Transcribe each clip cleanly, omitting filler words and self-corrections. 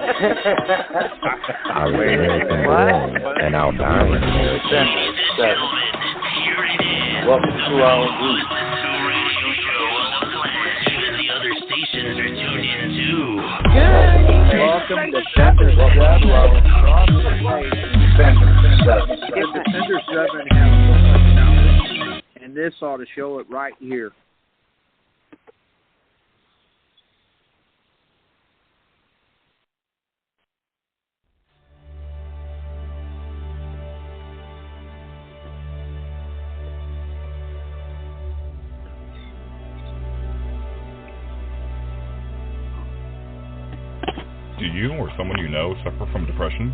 I live and born and I'll die in America. Welcome to our group. Welcome to Defender 7 has and this ought to show it right here. Do you or someone you know suffer from depression?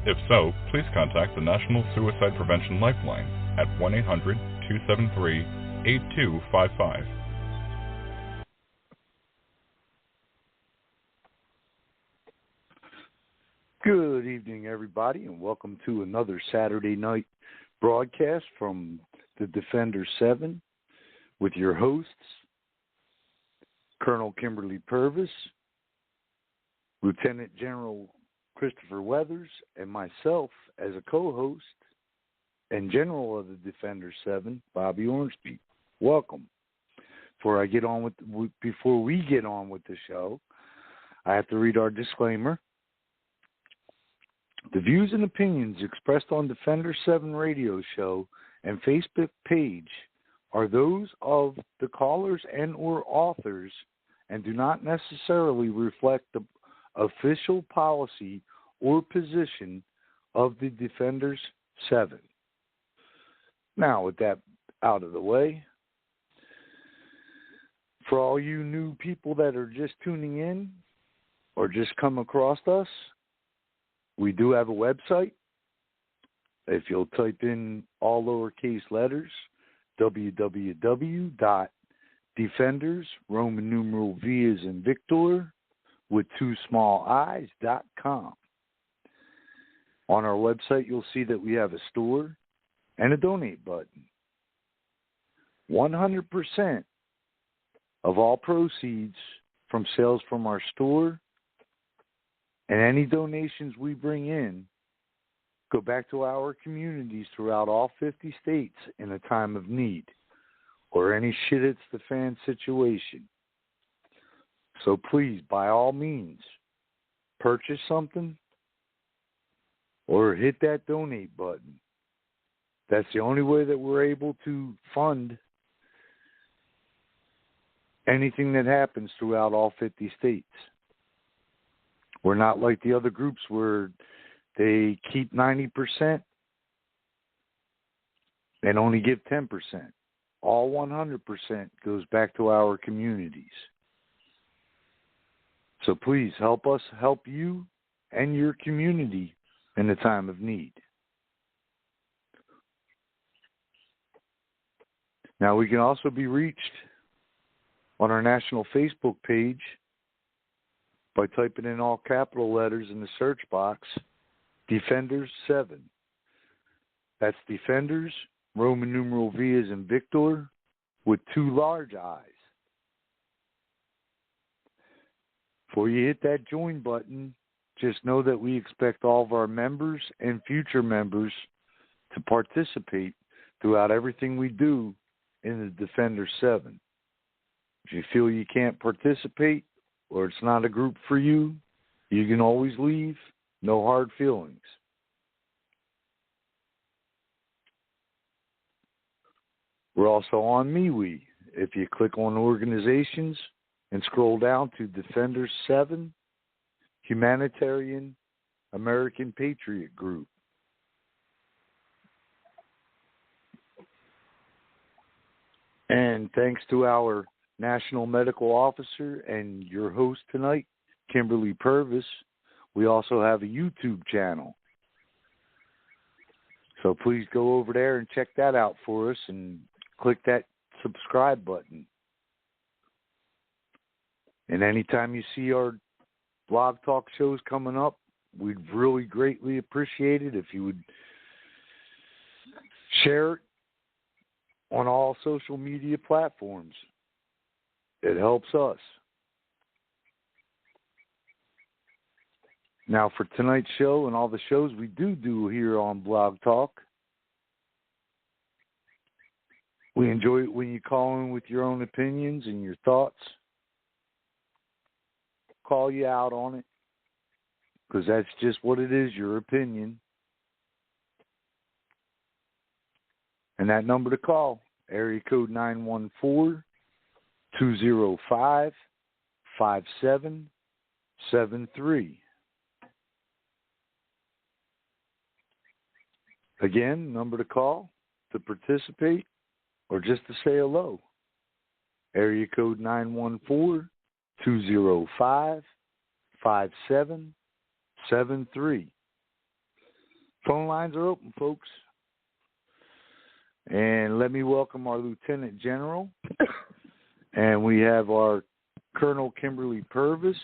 If so, please contact the National Suicide Prevention Lifeline at 1-800-273-8255. Good evening, everybody, and welcome to another Saturday night broadcast from the Defender 7 with your hosts, Colonel Kimberly PURVIS, Lieutenant General Christopher Weathers, and myself as a co-host and General of the Defender 7, Bobby Ormsby. Welcome. Before we get on with the show, I have to read our disclaimer. The views and opinions expressed on Defender 7 radio show and Facebook page are those of the callers and or authors and do not necessarily reflect the official policy or position of the Defenders 7. Now, with that out of the way, for all you new people that are just tuning in or just come across us, we do have a website. If you'll type in all lowercase letters, www.defenders, Roman numeral V as in Victor, with 2 small i's.com. On our website, you'll see that we have a store and a donate button. 100% of all proceeds from sales from our store and any donations we bring in go back to our communities throughout all 50 states in a time of need or any shit it's the fan situation. So please, by all means, purchase something or hit that donate button. That's the only way that we're able to fund anything that happens throughout all 50 states. We're not like the other groups where they keep 90% and only give 10%. All 100% goes back to our communities. So please help us help you and your community in a time of need. Now, we can also be reached on our national Facebook page by typing in all capital letters in the search box, Defenders 7. That's Defenders, Roman numeral V as in Victor, with 2 large I's. Before you hit that join button, just know that we expect all of our members and future members to participate throughout everything we do in the Defender 7. If you feel you can't participate or it's not a group for you, you can always leave. No hard feelings. We're also on MeWe. If you click on organizations and scroll down to Defenders 7, Humanitarian American Patriot Group. And thanks to our National Medical Officer and your host tonight, Kimberly PURVIS, we also have a YouTube channel. So please go over there and check that out for us and click that subscribe button. And anytime you see our blog talk shows coming up, we'd really greatly appreciate it if you would share it on all social media platforms. It helps us. Now, for tonight's show and all the shows we do here on Blog Talk, we enjoy it when you call in with your own opinions and your thoughts. Call you out on it, because that's just what it is, your opinion. And that number to call, area code 914-205-5773. Again, number to call to participate or just to say hello. Area code 914-205-5773. Phone lines are open, folks. And let me welcome our Lieutenant General. And we have our Colonel Kimberly Purvis.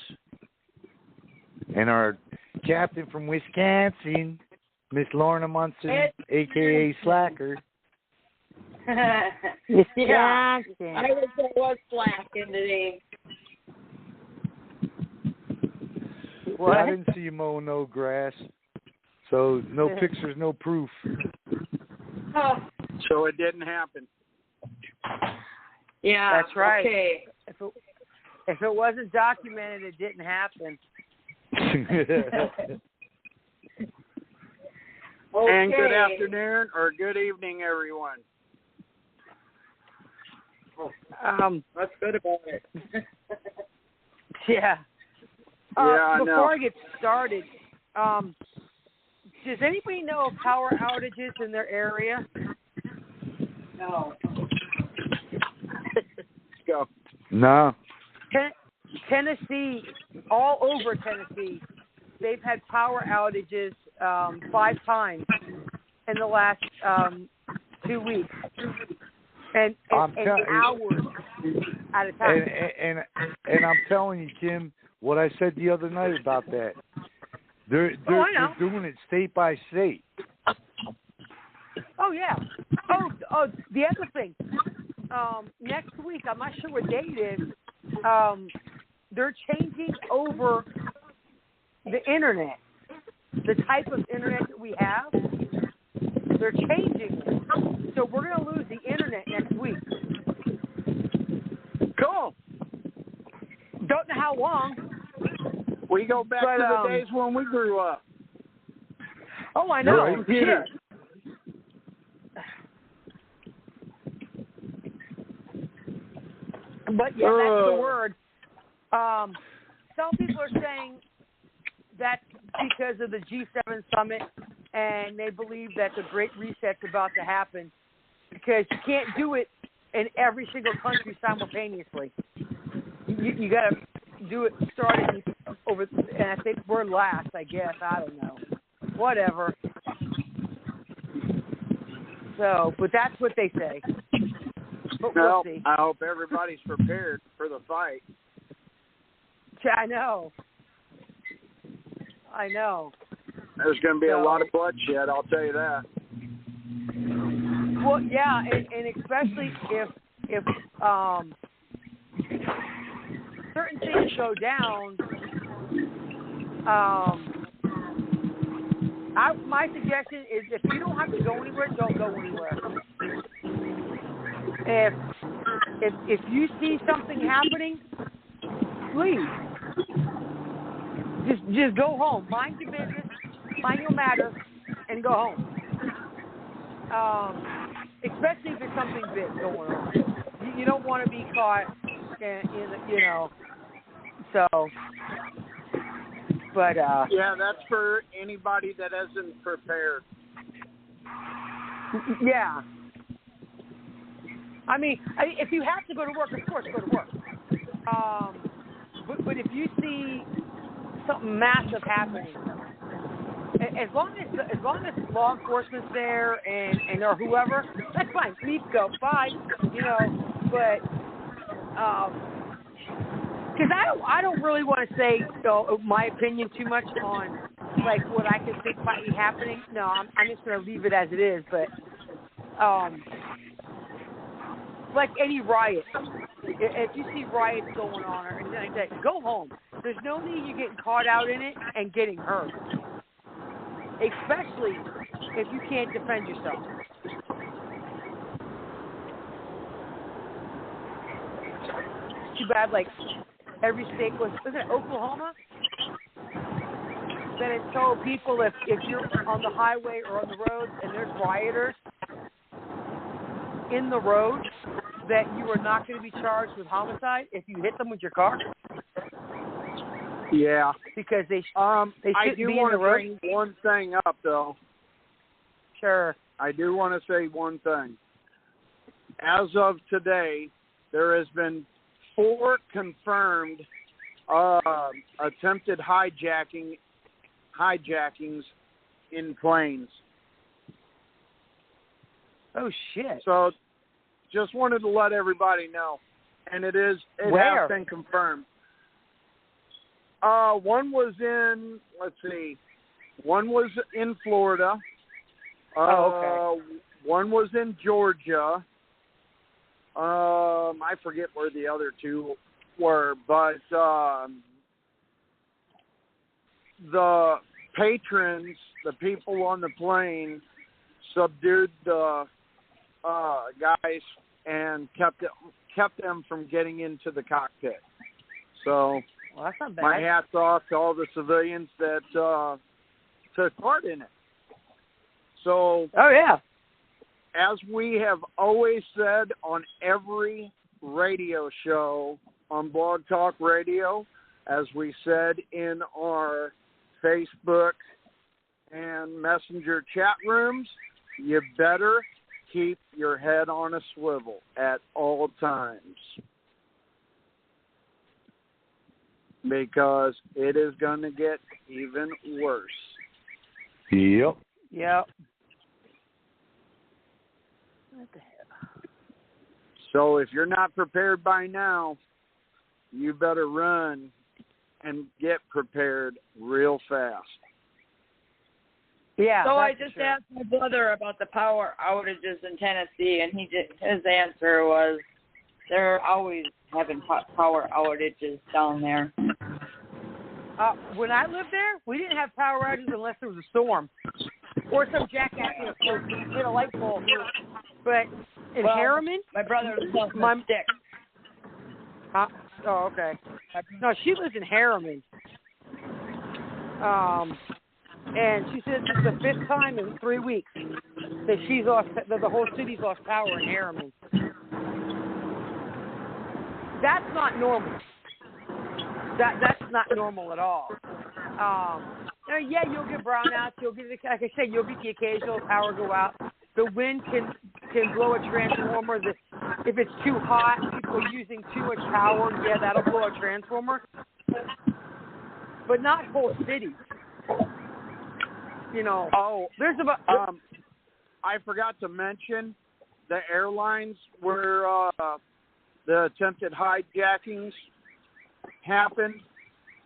And our Captain from Wisconsin, Miss Lorna Munson, a.k.a. Slacker. Yeah, I was slacking today. What? I didn't see you mowing no grass. So no pictures, no proof. So it didn't happen. Yeah, that's right. Okay. If it wasn't documented, it didn't happen. Okay. And good afternoon or good evening, everyone. What's good about it? Yeah. Before I get started, does anybody know of power outages in their area? No. Let's go. No. Tennessee, all over Tennessee, they've had power outages 5 times in the last 2 weeks. And hours at a time. And I'm telling you, Kim, what I said the other night about that. They're doing it state by state. Oh yeah. Oh, the other thing. Next week, I'm not sure what day it is. They're changing over the internet, the type of internet that we have. They're changing it, so we're going to lose the internet next week. Cool. Don't know how long. We go back to the days when we grew up. Oh, I know. Right. Yeah. But yeah, that's the word. Some people are saying that's because of the G7 summit, and they believe that the Great Reset's about to happen because you can't do it in every single country simultaneously. You got to do it starting over, and I think we're last, I guess. I don't know. Whatever. So, but that's what they say. But we'll see. I hope everybody's prepared for the fight. I know. There's going to be a lot of bloodshed, I'll tell you that. Well, yeah, and especially if certain things go down, my suggestion is if you don't have to go anywhere, don't go anywhere. If you see something happening, please just go home. Mind your business, mind your matter, and go home. Especially if there's something big going on. You don't want to be caught so. But yeah, that's for anybody that isn't prepared. Yeah. I mean, if you have to go to work, of course, go to work. But if you see something massive happening, as long as law enforcement's there and or whoever, that's fine. Please go, fine. But because I don't really want to say my opinion too much on like what I can think might be happening. No, I'm just going to leave it as it is. But like any riot, if you see riots going on or anything like that, go home. there's no need you getting caught out in it and getting hurt, especially if you can't defend yourself. Too bad, like, every state was it Oklahoma? That it told people if you're on the highway or on the road and there's rioters in the road, that you are not going to be charged with homicide if you hit them with your car. Yeah. Because they I shouldn't do be want in to the road. bring one thing up, though. Sure. I do want to say one thing. As of today, there has been 4 confirmed attempted hijackings in planes. Oh, shit. So just wanted to let everybody know. And it Where? has been confirmed. One was in, one was in Florida. Okay. One was in Georgia. I forget where the other 2 were, but the patrons, the people on the plane, subdued the guys and kept them from getting into the cockpit. So, well, that's not bad. my hat's off to all the civilians that took part in it. So, oh yeah, as we have always said on every radio show on Blog Talk Radio, as we said in our Facebook and Messenger chat rooms, you better keep your head on a swivel at all times, because it is going to get even worse. Yep. Yep. What the hell? So if you're not prepared by now, you better run and get prepared real fast. Yeah. So I just asked my brother about the power outages in Tennessee, and his answer was they're always having power outages down there. When I lived there, we didn't have power outages unless there was a storm or some jackass hit a light bulb. But in Harriman, my brother was on the stick. Oh, okay. No, she lives in Harriman. And she says it's the 5th time in 3 weeks that she's lost, that the whole city's lost power in Harriman. That's not normal. That's not normal at all. Yeah, you'll get brownouts. You'll get, like I said, you'll get the occasional power go out. The wind can blow a transformer. If it's too hot, people are using too much power. Yeah, that'll blow a transformer. But not whole cities. You know. Oh, there's about. I forgot to mention the airlines where the attempted hijackings happened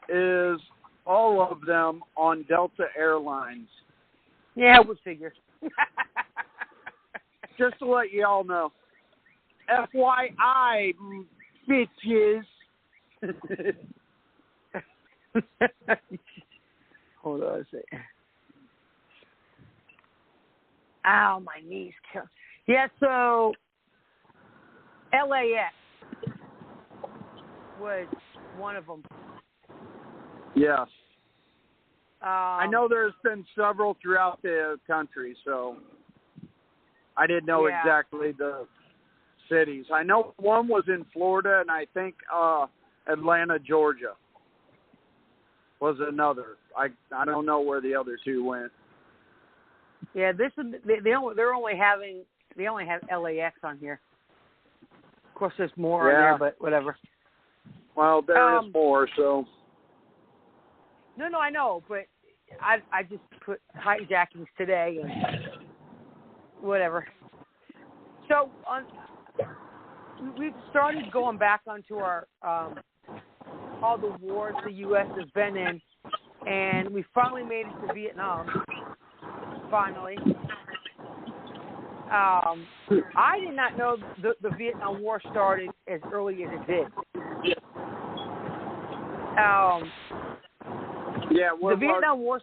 is all of them on Delta Airlines. Yeah, we'll figure. Just to let you all know. FYI, bitches. Hold on a second. Ow, my knees. Yeah, so LAX was one of them. Yes. I know there's been several throughout the country, so I didn't know exactly the cities. I know one was in Florida, and I think Atlanta, Georgia was another. I don't know where the other 2 went. Yeah, they only have LAX on here. Of course, there's more on there, but whatever. Well, there is more, so. No, I know, but I just put hijackings today and whatever. So we've started going back onto our all the wars the U.S. has been in, and we finally made it to Vietnam. Finally. I did not know the Vietnam War started as early as it did. The Vietnam War.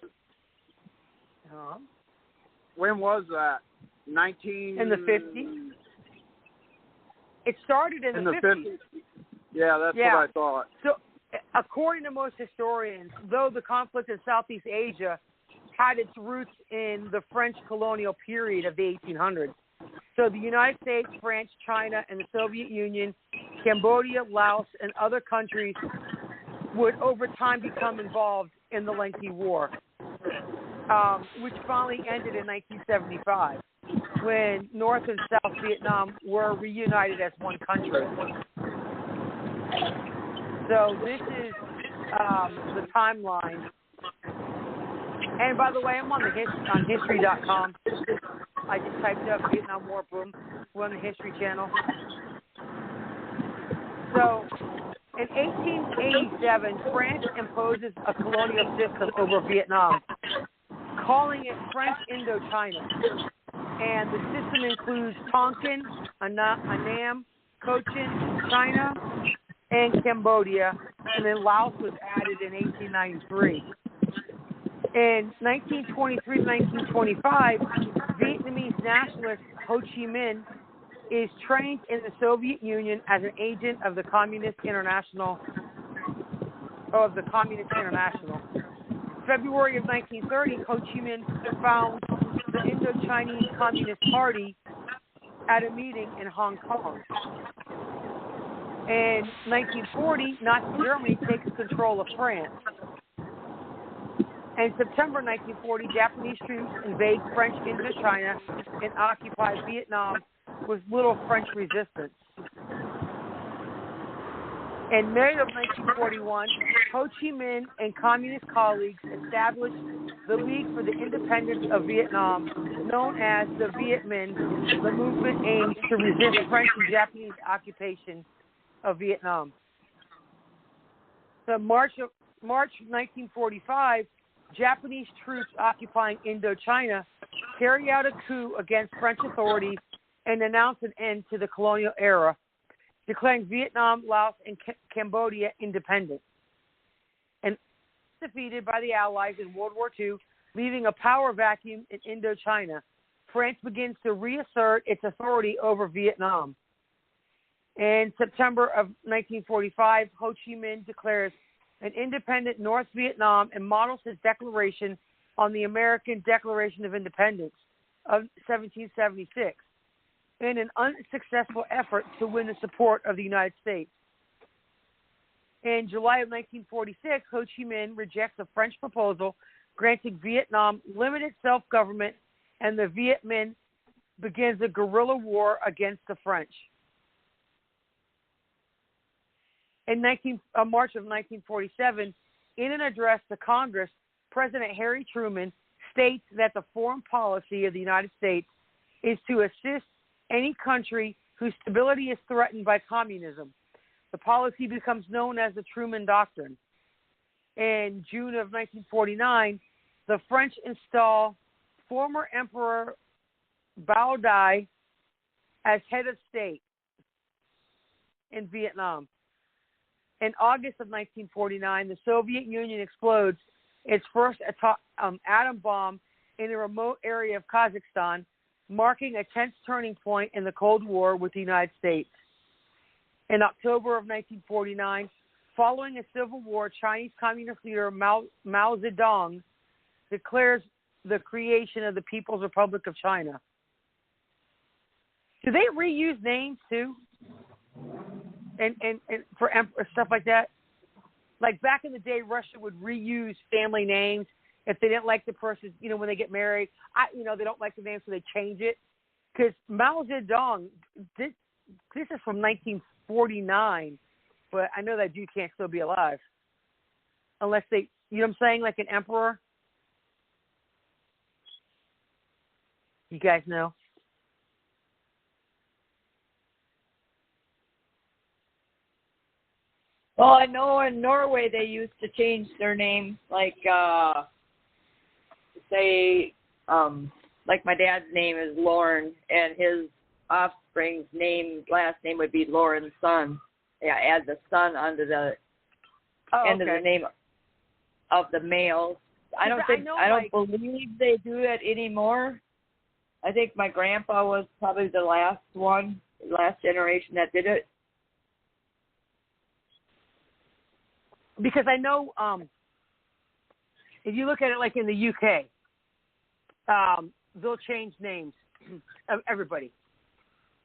When was that? In the 50s. It started in the 50s. Yeah, that's what I thought. So, according to most historians, though the conflict in Southeast Asia had its roots in the French colonial period of the 1800s. So the United States, France, China, and the Soviet Union, Cambodia, Laos, and other countries would over time become involved in the lengthy war, which finally ended in 1975 when North and South Vietnam were reunited as one country. So this is the timeline. And by the way, I'm on on history.com. I just typed up Vietnam War boom. We're on the History Channel. So in 1887, France imposes a colonial system over Vietnam, calling it French Indochina. And the system includes Tonkin, Annam, Cochin, China, and Cambodia, and then Laos was added in 1893. In 1923 to 1925, Vietnamese nationalist Ho Chi Minh is trained in the Soviet Union as an agent of the Communist International. February of 1930, Ho Chi Minh found the Indochinese Communist Party at a meeting in Hong Kong. In 1940, Nazi Germany takes control of France. In September 1940, Japanese troops invade French Indochina and occupy Vietnam with little French resistance. In May of 1941, Ho Chi Minh and communist colleagues established the League for the Independence of Vietnam, known as the Viet Minh. The movement aims to resist French and Japanese occupation of Vietnam. So March 1945, Japanese troops occupying Indochina carry out a coup against French authorities and announce an end to the colonial era, declaring Vietnam, Laos, and Cambodia independent. And defeated by the Allies in World War II, leaving a power vacuum in Indochina, France begins to reassert its authority over Vietnam. In September of 1945, Ho Chi Minh declares an independent North Vietnam and models his declaration on the American Declaration of Independence of 1776 in an unsuccessful effort to win the support of the United States. In July of 1946, Ho Chi Minh rejects a French proposal granting Vietnam limited self-government, and the Viet Minh begins a guerrilla war against the French. In March of 1947, in an address to Congress, President Harry Truman states that the foreign policy of the United States is to assist any country whose stability is threatened by communism. The policy becomes known as the Truman Doctrine. In June of 1949, the French install former Emperor Bao Dai as head of state in Vietnam. In August of 1949, the Soviet Union explodes its first atom bomb in a remote area of Kazakhstan, marking a tense turning point in the Cold War with the United States. In October of 1949, following a civil war, Chinese Communist leader Mao Zedong declares the creation of the People's Republic of China. Do they reuse names too? And for stuff like that? Like back in the day, Russia would reuse family names if they didn't like the person, when they get married. They don't like the name, so they change it. Because Mao Zedong, this is from 1949, but I know that dude can't still be alive. Unless they, you know what I'm saying, like an emperor. You guys know? Well, I know in Norway they used to change their name, like my dad's name is Lorne, and his offspring's last name would be Lauren's son. Yeah, add the son onto the end of the name of the males. I don't believe they do it anymore. I think my grandpa was probably the last generation that did it. Because I know if you look at it like in the UK, they'll change names of everybody.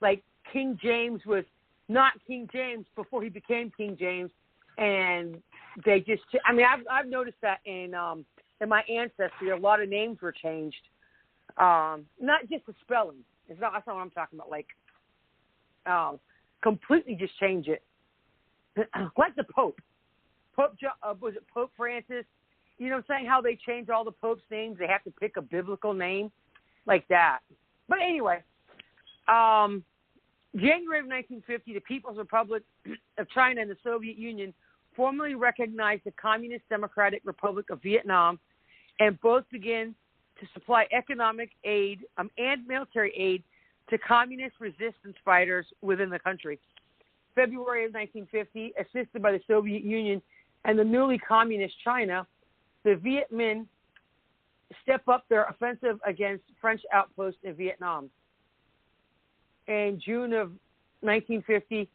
Like King James was not King James before he became King James, and they just, I mean, I've noticed that in my ancestry, a lot of names were changed. Not just the spelling. That's not what I'm talking about. Like, completely just change it. Like the Pope. Was it Pope Francis? You know what I'm saying? How they change all the Pope's names. They have to pick a biblical name like that. But anyway, January of 1950, the People's Republic of China and the Soviet Union formally recognized the Communist Democratic Republic of Vietnam, and both began to supply economic aid and military aid to communist resistance fighters within the country. February of 1950, assisted by the Soviet Union and the newly communist China, the Viet Minh step up their offensive against French outposts in Vietnam. In June of 1950,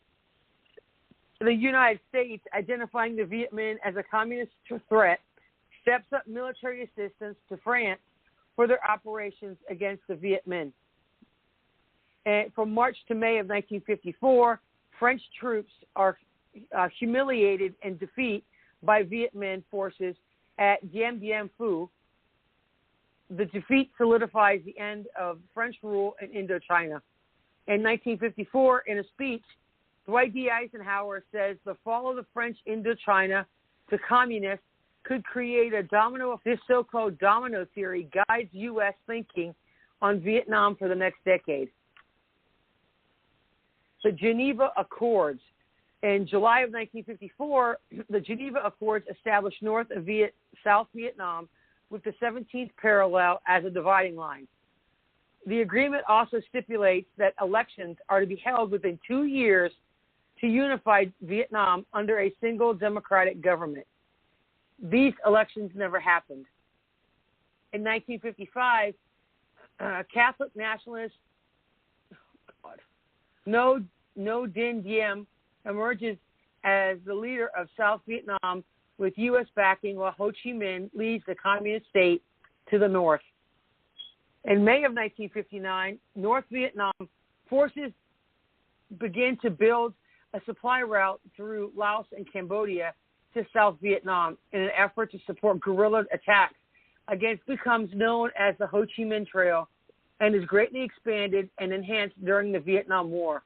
the United States, identifying the Viet Minh as a communist threat, steps up military assistance to France for their operations against the Viet Minh. And from March to May of 1954, French troops are humiliated and defeat by Viet Minh forces at Dien Bien Phu. The defeat solidifies the end of French rule in Indochina. In 1954, in a speech, Dwight D. Eisenhower says the fall of the French Indochina to communists could create a domino. This so-called domino theory guides U.S. thinking on Vietnam for the next decade. The Geneva Accords. In July of 1954, the Geneva Accords established North of South Vietnam with the 17th parallel as a dividing line. The agreement also stipulates that elections are to be held within 2 years to unify Vietnam under a single democratic government. These elections never happened. In 1955, Catholic nationalist No Dinh Diem emerges as the leader of South Vietnam with U.S. backing, while Ho Chi Minh leads the communist state to the north. In May of 1959, North Vietnam forces begin to build a supply route through Laos and Cambodia to South Vietnam in an effort to support guerrilla attacks against becomes known as the Ho Chi Minh Trail and is greatly expanded and enhanced during the Vietnam War.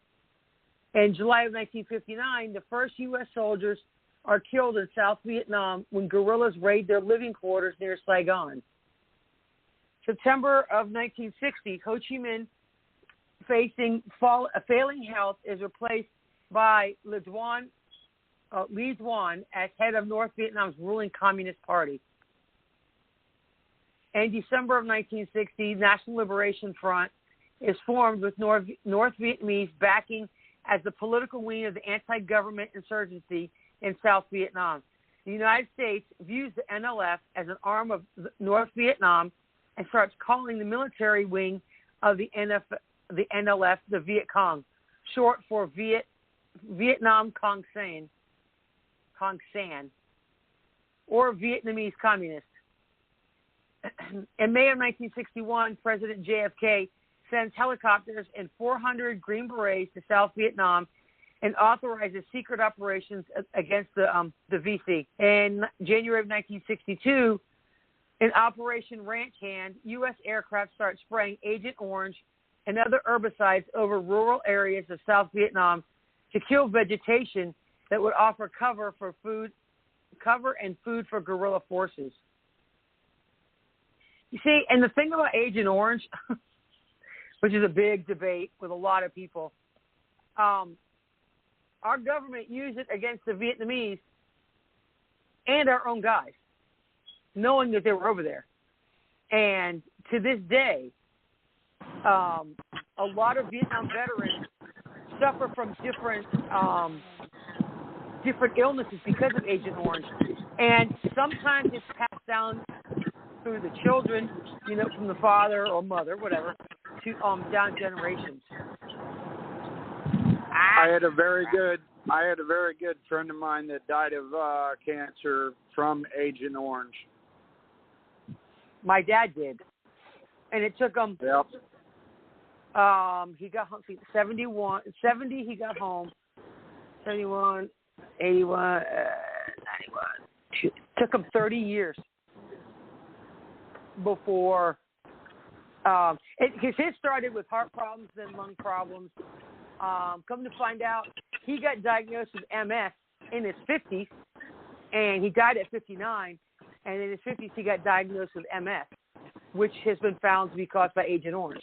In July of 1959, the first U.S. soldiers are killed in South Vietnam when guerrillas raid their living quarters near Saigon. September of 1960, Ho Chi Minh, facing failing health, is replaced by Ly Duan as head of North Vietnam's ruling Communist Party. In December of 1960, National Liberation Front is formed with North Vietnamese backing as the political wing of the anti-government insurgency in South Vietnam. The United States views the NLF as an arm of North Vietnam and starts calling the military wing of the NLF the Viet Cong, short for Vietnam Cong San, or Vietnamese Communist. In May of 1961, President JFK sends helicopters and 400 Green Berets to South Vietnam and authorizes secret operations against the VC. In January of 1962, in Operation Ranch Hand, U.S. aircraft start spraying Agent Orange and other herbicides over rural areas of South Vietnam to kill vegetation that would offer cover and food for guerrilla forces. You see, and the thing about Agent Orange, which is a big debate with a lot of people, our government used it against the Vietnamese and our own guys, knowing that they were over there. And to this day, a lot of Vietnam veterans suffer from different different illnesses because of Agent Orange. And sometimes it's passed down through the children, from the father or mother, whatever, to down generations. I had a very good friend of mine that died of cancer from Agent Orange. My dad did, and it took him. Yep. He got home. 70. He got home. 71, 81, 91. It took him 30 years before. Because his started with heart problems, then lung problems. Come to find out, he got diagnosed with MS in his 50s, and he died at 59. And in his 50s, he got diagnosed with MS, which has been found to be caused by Agent Orange.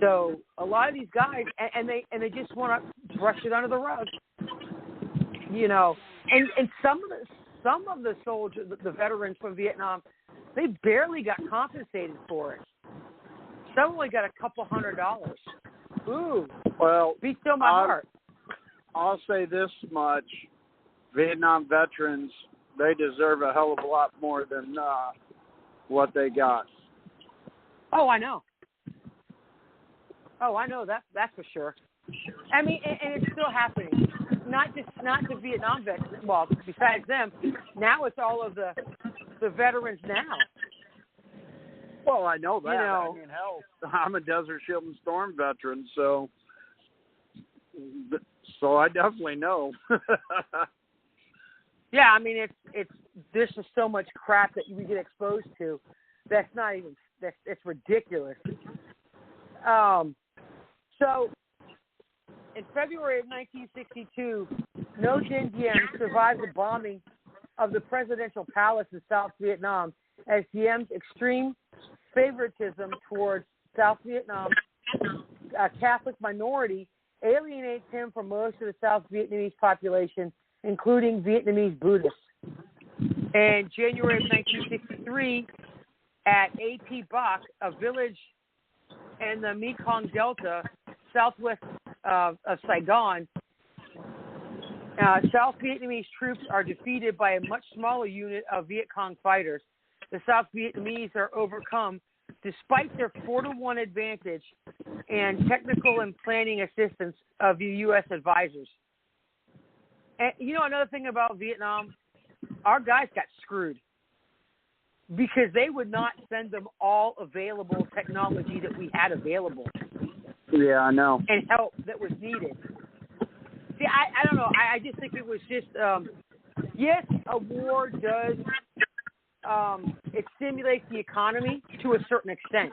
So a lot of these guys, and they just want to brush it under the rug, And some of the soldiers, the veterans from Vietnam, they barely got compensated for it. Some only got a couple $100. Ooh. Well, beat still my heart. I'll say this much: Vietnam veterans, they deserve a hell of a lot more than what they got. Oh, I know. That's for sure. I mean, and it's still happening. Not the Vietnam veterans. Well, besides them, now it's all of the veterans now. Well, I know that. I mean, hell, I'm a Desert Shield and Storm veteran, so I definitely know. Yeah, I mean, it's there's just so much crap that we get exposed to. It's ridiculous. So, in February of 1962, No Dinh Diem survived the bombing of the presidential palace in South Vietnam as Diem's extreme favoritism towards South Vietnam Catholic minority alienates him from most of the South Vietnamese population, including Vietnamese Buddhists. In January of 1963, at AP Bac, a village in the Mekong Delta, southwest of Saigon, South Vietnamese troops are defeated by a much smaller unit of Viet Cong fighters. The South Vietnamese are overcome despite their 4-to-1 advantage and technical and planning assistance of the U.S. advisors. And another thing about Vietnam, our guys got screwed because they would not send them all available technology that we had available. Yeah, I know. And help that was needed. See, I don't know. I just think it was just, yes, a war does, it stimulates the economy to a certain extent.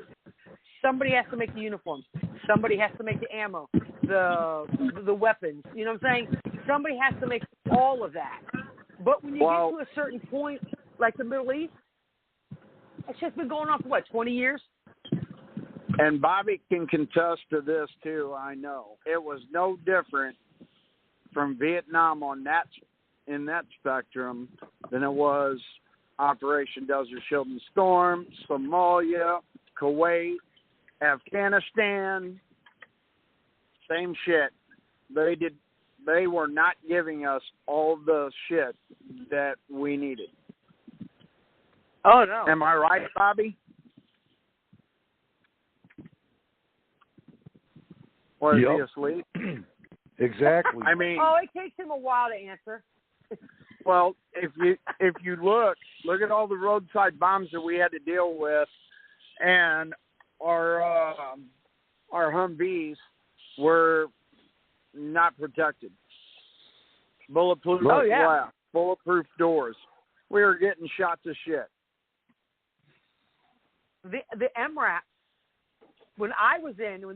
Somebody has to make the uniforms. Somebody has to make the ammo, the weapons. You know what I'm saying? Somebody has to make all of that. But when you get to a certain point, like the Middle East, it's just been going on for, 20 years? And Bobby can contest to this, too, I know. It was no different from Vietnam in that spectrum than it was Operation Desert Shield and Storm, Somalia, Kuwait, Afghanistan, same shit. They were not giving us all the shit that we needed. Oh, no. Am I right, Bobby? Or is he asleep? Exactly. I mean, it takes him a while to answer. Well, if you look at all the roadside bombs that we had to deal with, and our Humvees were not protected. Bulletproof glass, bulletproof doors. We were getting shot to shit. The MRAP, when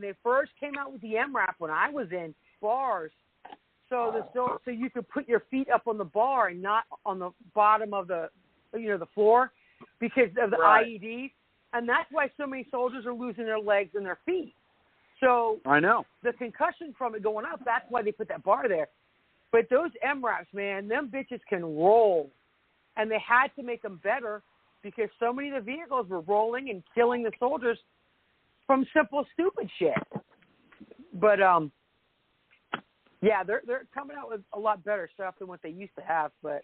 they first came out with the MRAP, when I was in bars, so you could put your feet up on the bar and not on the bottom of the floor because of the IEDs, and that's why so many soldiers are losing their legs and their feet. So I know the concussion from it going up. That's why they put that bar there. But those MRAPs, man, them bitches can roll, and they had to make them better because so many of the vehicles were rolling and killing the soldiers from simple, stupid shit. But Yeah, they're coming out with a lot better stuff than what they used to have. But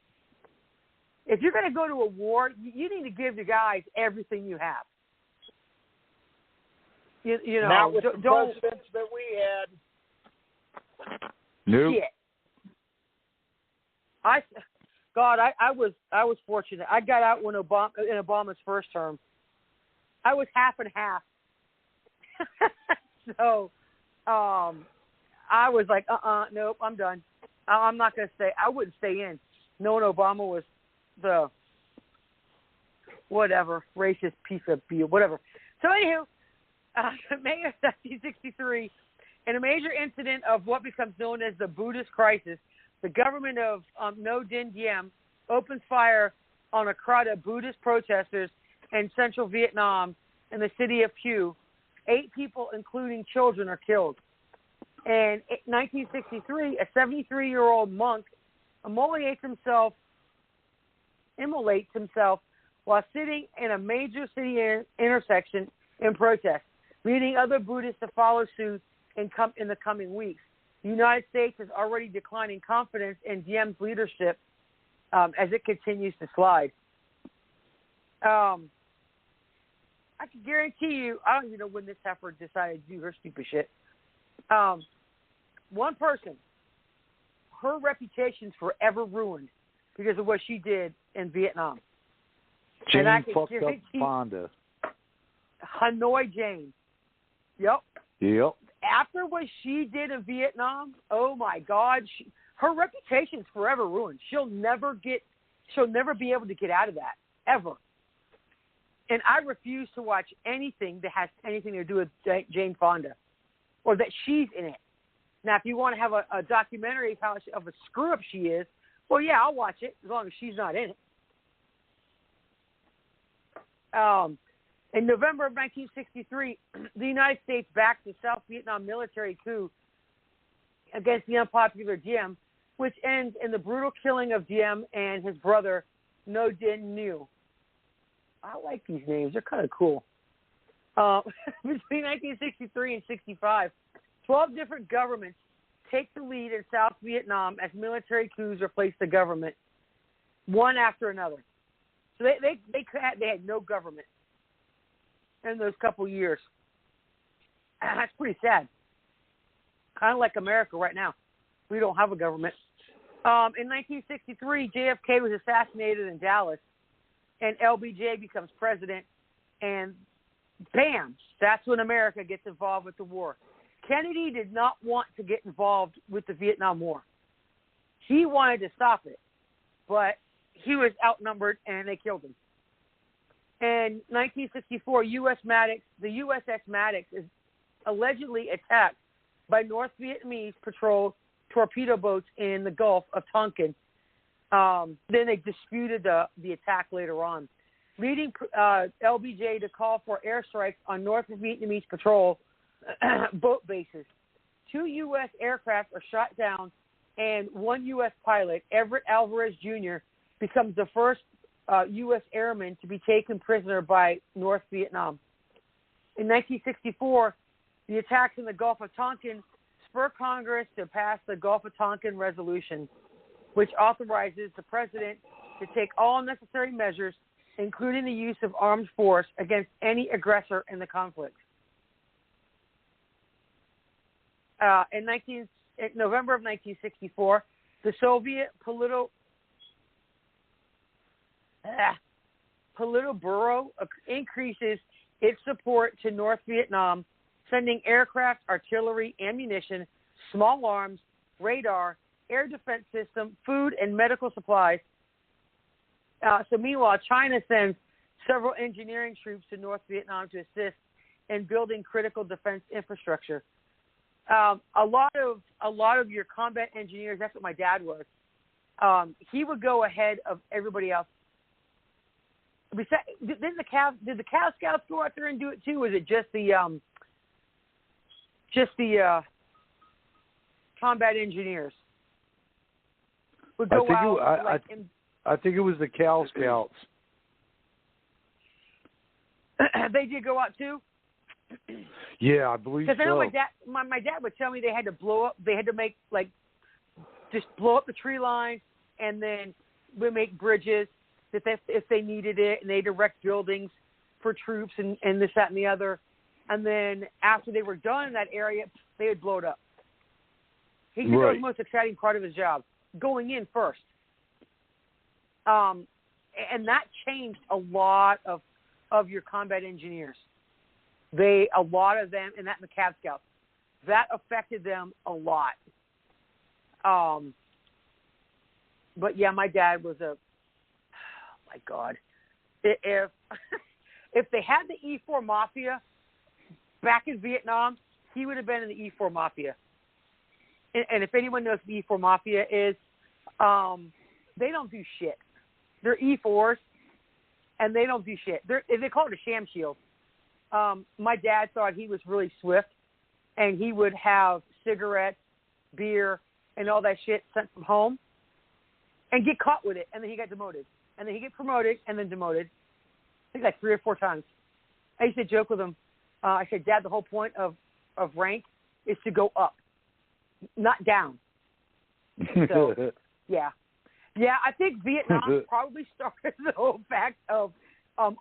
if you're going to go to a war, you need to give the guys everything you have. You know, not with the presidents that we had. Nope. Shit. I was fortunate. I got out when in Obama's first term. I was half and half. So, I was like, nope, I'm done. I'm not going to stay. I wouldn't stay in, knowing Obama was the whatever, racist piece of beer, whatever. So, anywho, May of 1963, in a major incident of what becomes known as the Buddhist crisis, the government of Ngo Dinh Diem opens fire on a crowd of Buddhist protesters in central Vietnam in the city of Hue. 8 people, including children, are killed. And in 1963, a 73-year-old monk immolates himself while sitting in a major city intersection in protest, leading other Buddhists to follow suit in the coming weeks. The United States is already declining confidence in Diem's leadership as it continues to slide. I can guarantee you, I don't even know when this heifer decided to do her stupid shit. One person, her reputation's forever ruined because of what she did in Vietnam. Jane fucked up Fonda. Hanoi Jane. Yep. After what she did in Vietnam, oh my God, her reputation's forever ruined. She'll never be able to get out of that, ever. And I refuse to watch anything that has anything to do with Jane Fonda or that she's in it. Now, if you want to have a documentary of a screw-up she is, well, yeah, I'll watch it as long as she's not in it. In November of 1963, the United States backed the South Vietnam military coup against the unpopular Diem, which ends in the brutal killing of Diem and his brother, Ngo Dinh Nhu. I like these names. They're kind of cool. Between 1963 and 65, 12 different governments take the lead in South Vietnam as military coups replace the government, one after another. So they had no government in those couple years. That's pretty sad. Kind of like America right now. We don't have a government. In 1963, JFK was assassinated in Dallas, and LBJ becomes president, and bam, that's when America gets involved with the war. Kennedy did not want to get involved with the Vietnam War. He wanted to stop it, but he was outnumbered, and they killed him. In 1964, the USS Maddox is allegedly attacked by North Vietnamese patrol torpedo boats in the Gulf of Tonkin. Then they disputed the attack later on, leading LBJ to call for airstrikes on North Vietnamese patrol boat bases. 2 U.S. aircraft are shot down, and 1 U.S. pilot, Everett Alvarez Jr., becomes the first U.S. airman to be taken prisoner by North Vietnam. In 1964, the attacks in the Gulf of Tonkin spur Congress to pass the Gulf of Tonkin Resolution, which authorizes the president to take all necessary measures, including the use of armed force, against any aggressor in the conflict. In November of 1964, the Soviet Politburo increases its support to North Vietnam, sending aircraft, artillery, ammunition, small arms, radar, air defense system, food, and medical supplies. So meanwhile, China sends several engineering troops to North Vietnam to assist in building critical defense infrastructure. A lot of your combat engineers, that's what my dad was. He would go ahead of everybody else. Did the Cow Scouts go out there and do it too? Was it just the combat engineers would go out? I think it was the Cow Scouts. They did go out too. Yeah, I believe so. Because I know my dad would tell me they had to blow up. They had to make like just blow up the tree line, and then we make bridges if they needed it, and they erect buildings for troops and this, that, and the other. And then after they were done in that area, they would blow it up. He said that was the most exciting part of his job, going in first. And that changed a lot of your combat engineers. A lot of them, and that in the Cab Scouts, that affected them a lot. But yeah, my dad was my God. If they had the E4 Mafia back in Vietnam, he would have been in the E4 Mafia. And if anyone knows what the E4 Mafia is, they don't do shit. They're E4s, and they don't do shit. They call it a sham shield. My dad thought he was really swift, and he would have cigarettes, beer, and all that shit sent from home and get caught with it, and then he got demoted. And then he get promoted and then demoted. I think like 3 or 4 times. I used to joke with him. I said, Dad, the whole point of rank is to go up, not down. So, yeah. Yeah, I think Vietnam probably started the whole fact of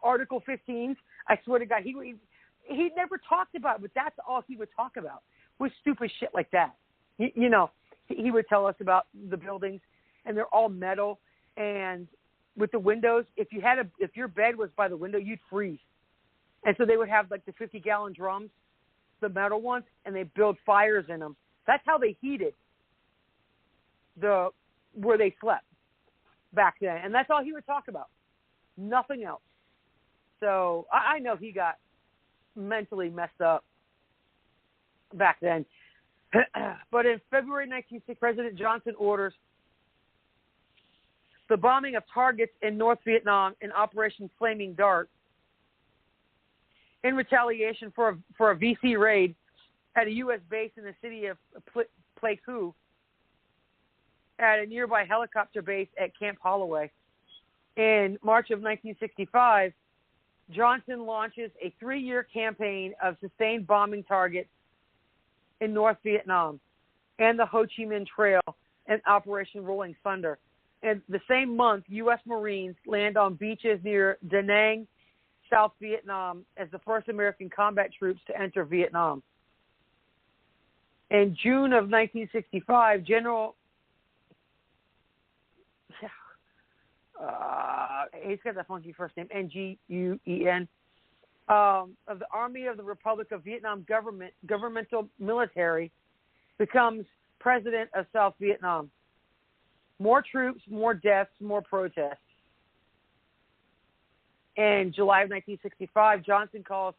Article 15s. I swear to God, he never talked about it, but that's all he would talk about, was stupid shit like that. He would tell us about the buildings, and they're all metal, and with the windows, if your bed was by the window, you'd freeze. And so they would have like the 50-gallon drums, the metal ones, and they build fires in them. That's how they heated where they slept back then. And that's all he would talk about. Nothing else. So I know he got mentally messed up back then. But in February 1960, President Johnson orders the bombing of targets in North Vietnam in Operation Flaming Dart in retaliation for a VC raid at a U.S. base in the city of Pleiku, at a nearby helicopter base at Camp Holloway. In March of 1965, Johnson launches a 3-year campaign of sustained bombing targets in North Vietnam and the Ho Chi Minh Trail and Operation Rolling Thunder. And the same month, U.S. Marines land on beaches near Da Nang, South Vietnam, as the first American combat troops to enter Vietnam. In June of 1965, General... he's got that funky first name, Nguyen, of the Army of the Republic of Vietnam governmental military, becomes president of South Vietnam. More troops, more deaths, more protests. In July of 1965, Johnson calls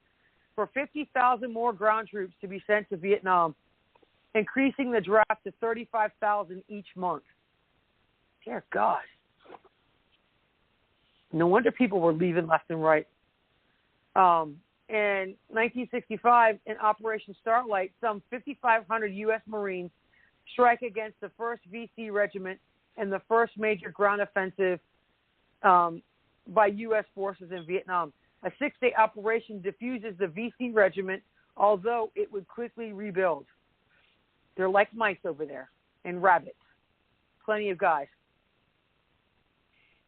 for 50,000 more ground troops to be sent to Vietnam, increasing the draft to 35,000 each month. Dear God. No wonder people were leaving left and right. In 1965, in Operation Starlight, some 5,500 U.S. Marines strike against the 1st VC Regiment and the first major ground offensive by U.S. forces in Vietnam. A 6-day operation diffuses the VC Regiment, although it would quickly rebuild. They're like mice over there, and rabbits. Plenty of guys.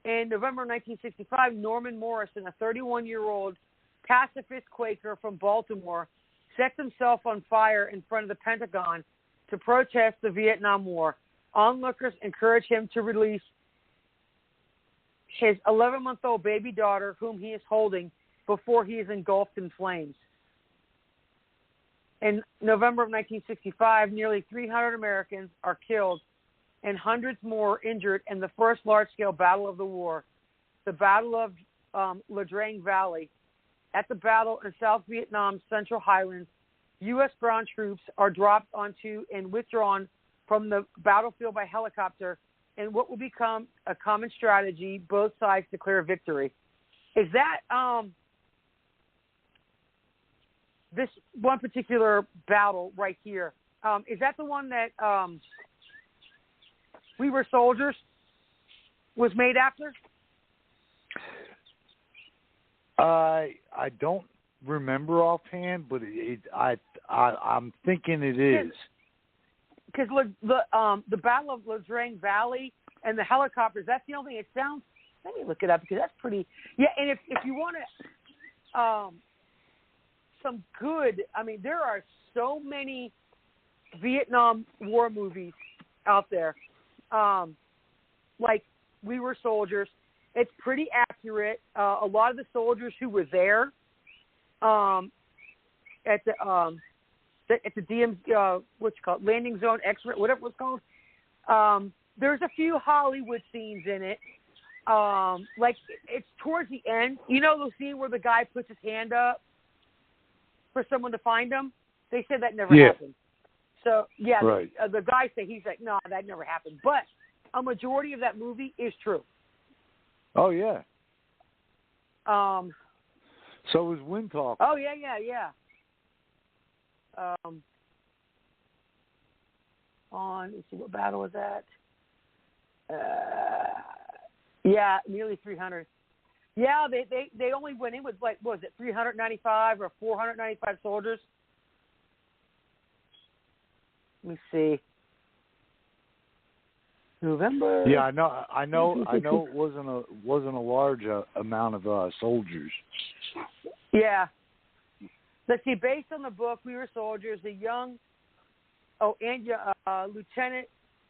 In November 1965, Norman Morrison, a 31-year-old pacifist Quaker from Baltimore, sets himself on fire in front of the Pentagon to protest the Vietnam War. Onlookers encourage him to release his 11-month-old baby daughter, whom he is holding, before he is engulfed in flames. In November of 1965, nearly 300 Americans are killed and hundreds more injured in the first large-scale battle of the war, the Battle of La Drang Valley. At the battle in South Vietnam's Central Highlands, U.S. ground troops are dropped onto and withdrawn from the battlefield by helicopter in what will become a common strategy. Both sides declare victory. Is that this one particular battle right here? Is that the one that We Were Soldiers was made after? I don't remember offhand, but I'm thinking it is. because the Battle of La Drang Valley and the helicopters, that's the only thing it sounds. Let me look it up because that's pretty. Yeah, and if you want to, some good. I mean, there are so many Vietnam War movies out there. Like We Were Soldiers. It's pretty accurate. A lot of the soldiers who were there at the DM, what's it called, landing zone expert, whatever it was called. There's a few Hollywood scenes in it. Like it's towards the end. You know the scene where the guy puts his hand up for someone to find him? They said that never happened. So yeah, right. The guy said, he's like, no, that never happened. But a majority of that movie is true. Oh yeah. So was Windtalk. Oh yeah. Let's see, what battle was that? Yeah, nearly 300. Yeah, they only went in with, like, what was it, 395 or 495 soldiers? Let me see. November. Yeah, I know. It wasn't a large amount of soldiers. Yeah. Let's see. Based on the book, We Were Soldiers. The young, Lieutenant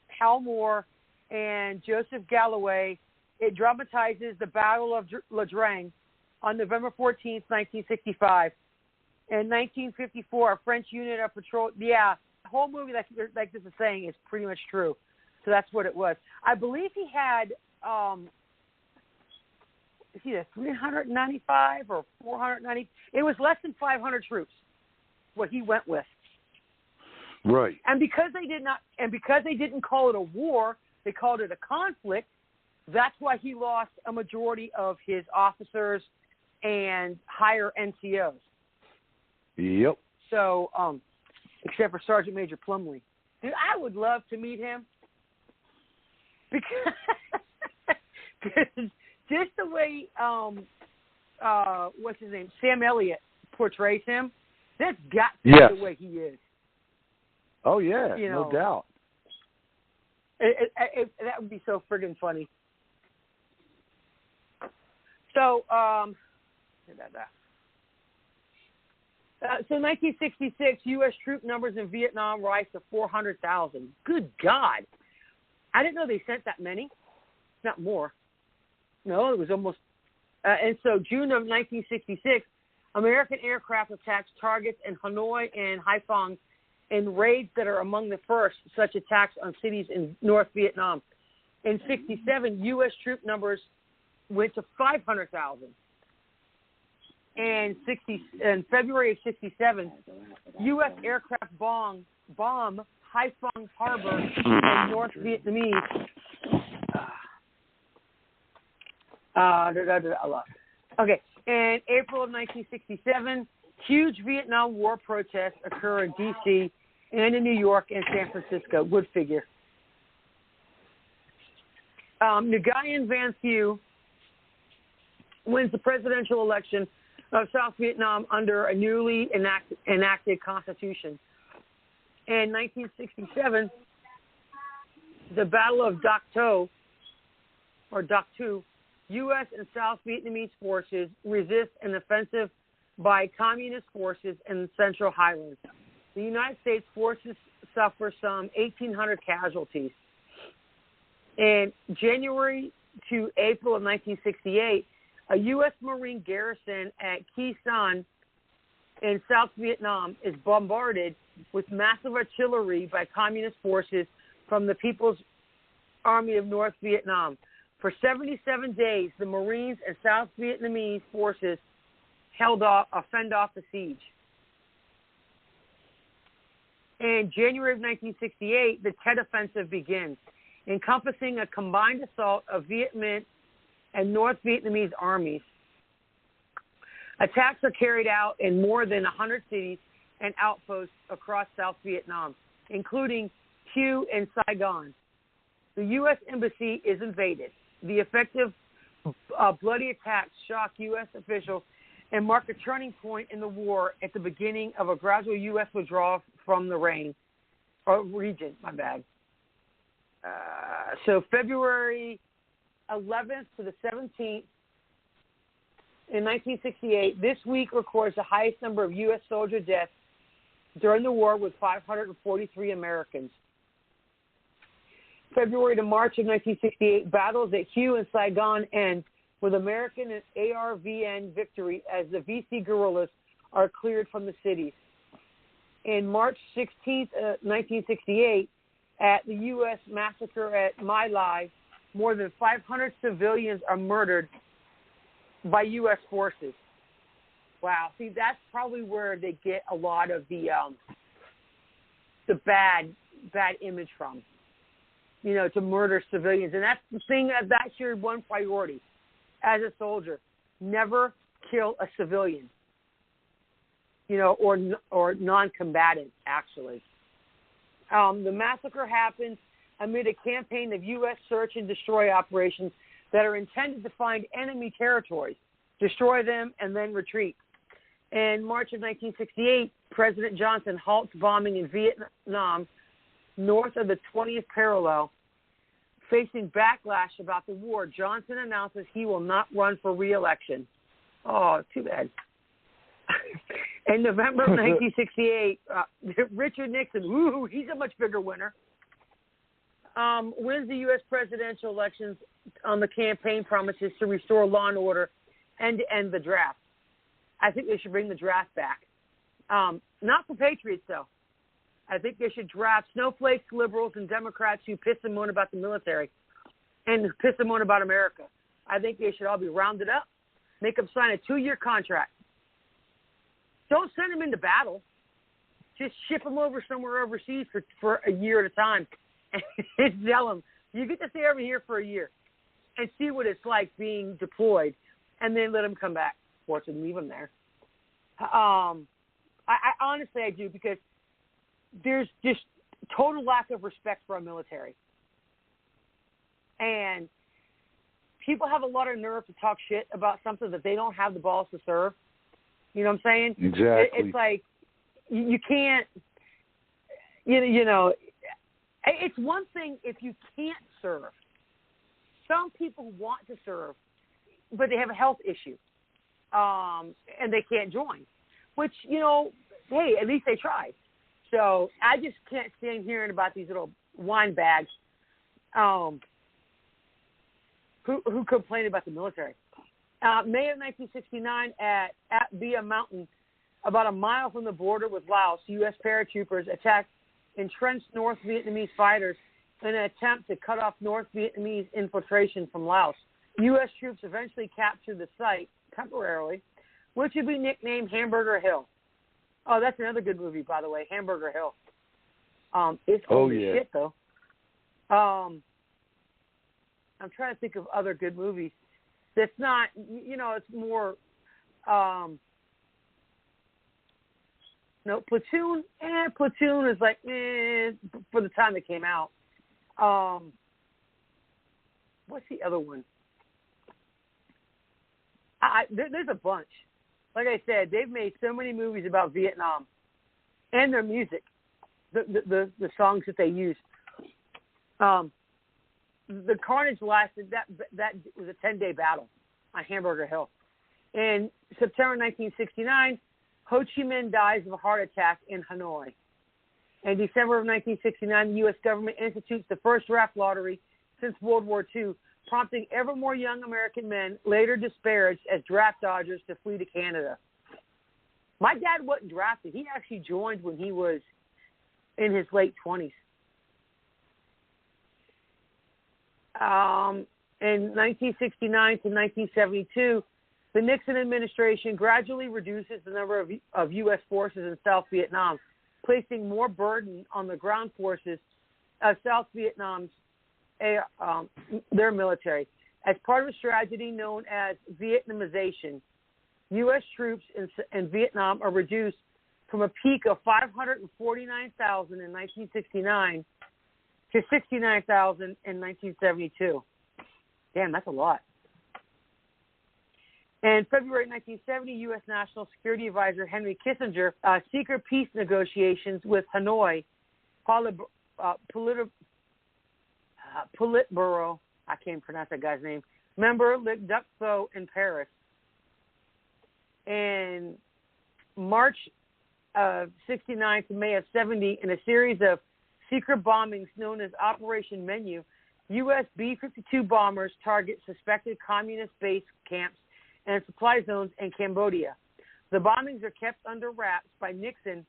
Hal Moore and Joseph Galloway. It dramatizes the Battle of La Drang on November 14th, 1965. In 1954, a French unit of patrol. Yeah, the whole movie, like this is saying, is pretty much true. So that's what it was. I believe he had, is he a 395 or 490? It was less than 500 troops. What he went with. Right. And because they didn't call it a war, they called it a conflict. That's why he lost a majority of his officers and higher NCOs. Yep. So, except for Sergeant Major Plumley. Dude, I would love to meet him. Because just the way, what's his name, Sam Elliott portrays him, that's got to be the way he is. Oh, yeah, no doubt. That would be so friggin' funny. So, so 1966, U.S. troop numbers in Vietnam rise to 400,000. Good God. I didn't know they sent that many. Not more. No, it was almost. And so June of 1966, American aircraft attacks targets in Hanoi and Haiphong in raids that are among the first such attacks on cities in North Vietnam. In 67, U.S. troop numbers went to 500,000. And in February of 67, U.S. aircraft bomb Haiphong Harbor in North Vietnamese. Okay, in April of 1967, huge Vietnam War protests occur in D.C. and in New York and San Francisco. Would figure. Nguyen Van Thieu wins the presidential election of South Vietnam under a newly enacted constitution. In 1967, the Battle of Doc To, U.S. and South Vietnamese forces resist an offensive by communist forces in the Central Highlands. The United States forces suffer some 1,800 casualties. In January to April of 1968, a U.S. Marine garrison at Khe Sanh in South Vietnam is bombarded with massive artillery by communist forces from the People's Army of North Vietnam. For 77 days, the Marines and South Vietnamese forces fend off the siege. In January of 1968, the Tet Offensive begins, encompassing a combined assault of Viet Minh and North Vietnamese armies. Attacks are carried out in more than 100 cities and outposts across South Vietnam, including Hue and Saigon. The U.S. Embassy is invaded. The effective bloody attacks shock U.S. officials and mark a turning point in the war at the beginning of a gradual U.S. withdrawal from the reign. region, my bad. So February 11th to the 17th in 1968, this week records the highest number of U.S. soldier deaths during the war with 543 Americans. February to March of 1968, battles at Hue and Saigon end with American and ARVN victory as the VC guerrillas are cleared from the cities. In March 16th, 1968, at the U.S. massacre at My Lai, more than 500 civilians are murdered by U.S. forces. Wow. See, that's probably where they get a lot of the bad image from, to murder civilians. And that's the thing, that's your one priority as a soldier. Never kill a civilian, or non-combatant, actually. The massacre happens amid a campaign of U.S. search and destroy operations that are intended to find enemy territories, destroy them, and then retreat. In March of 1968, President Johnson halts bombing in Vietnam north of the 20th parallel. Facing backlash about the war, Johnson announces he will not run for re-election. Oh, too bad. In November of 1968, Richard Nixon, he's a much bigger winner, wins the U.S. presidential elections on the campaign promises to restore law and order and to end the draft. I think they should bring the draft back. Not for patriots, though. I think they should draft snowflakes, liberals, and Democrats who piss and moan about the military and piss and moan about America. I think they should all be rounded up, make them sign a 2-year contract. Don't send them into battle. Just ship them over somewhere overseas for a year at a time and tell them, you get to stay over here for a year and see what it's like being deployed, and then let them come back. Fortunately, leave them there. I honestly, I do, because there's just total lack of respect for our military. And people have a lot of nerve to talk shit about something that they don't have the balls to serve. You know what I'm saying? Exactly. It's like you can't, it's one thing if you can't serve. Some people want to serve, but they have a health issue, and they can't join, which, hey, at least they tried. So I just can't stand hearing about these little wine bags who complain about the military. May of 1969, at Bia Mountain, about a mile from the border with Laos, U.S. paratroopers attacked entrenched North Vietnamese fighters in an attempt to cut off North Vietnamese infiltration from Laos. U.S. troops eventually captured the site temporarily, which would be nicknamed Hamburger Hill. Oh, that's another good movie, by the way, Hamburger Hill. It's shit, though. I'm trying to think of other good movies. That's not, it's more, Platoon. Platoon is like, for the time it came out. What's the other one? There's a bunch. Like I said, they've made so many movies about Vietnam and their music, the songs that they use. The carnage lasted, that was a 10-day battle on Hamburger Hill. In September 1969, Ho Chi Minh dies of a heart attack in Hanoi. In December of 1969, the U.S. government institutes the first draft lottery since World War II, prompting ever more young American men, later disparaged as draft dodgers, to flee to Canada. My dad wasn't drafted. He actually joined when he was in his late 20s. In 1969 to 1972, the Nixon administration gradually reduces the number of U.S. forces in South Vietnam, placing more burden on the ground forces of South Vietnam's their military. As part of a strategy known as Vietnamization, U.S. troops in Vietnam are reduced from a peak of 549,000 in 1969 to 69,000 in 1972. Damn, that's a lot. In February 1970, U.S. National Security Advisor Henry Kissinger secret peace negotiations with Hanoi Politburo, I can't pronounce that guy's name, member Luc Ducteau in Paris. In March of 69 to May of 70, in a series of secret bombings known as Operation Menu, U.S. B-52 bombers target suspected communist base camps and supply zones in Cambodia. The bombings are kept under wraps by Nixon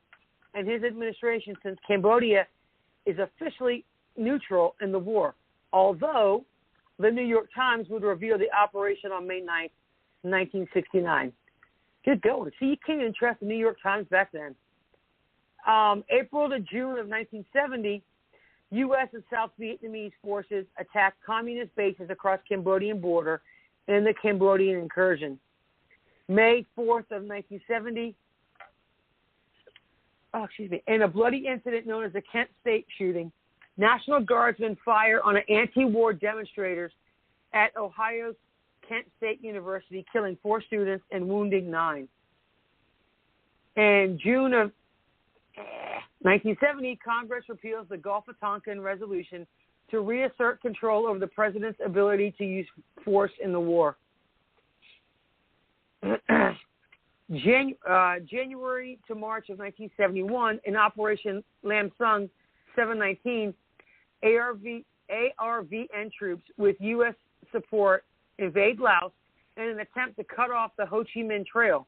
and his administration since Cambodia is officially neutral in the war, although the New York Times would reveal the operation on May 9th, 1969. Good going. See, you can't even trust the New York Times back then. April to June of 1970, U.S. and South Vietnamese forces attacked communist bases across Cambodian border in the Cambodian incursion. May 4th of 1970, in a bloody incident known as the Kent State shooting, National Guardsmen fire on anti-war demonstrators at Ohio's Kent State University, killing 4 students and wounding 9. In June of 1970, Congress repeals the Gulf of Tonkin Resolution to reassert control over the president's ability to use force in the war. January to March of 1971, in Operation Lam Sung 719, ARVN troops with U.S. support invade Laos in an attempt to cut off the Ho Chi Minh Trail.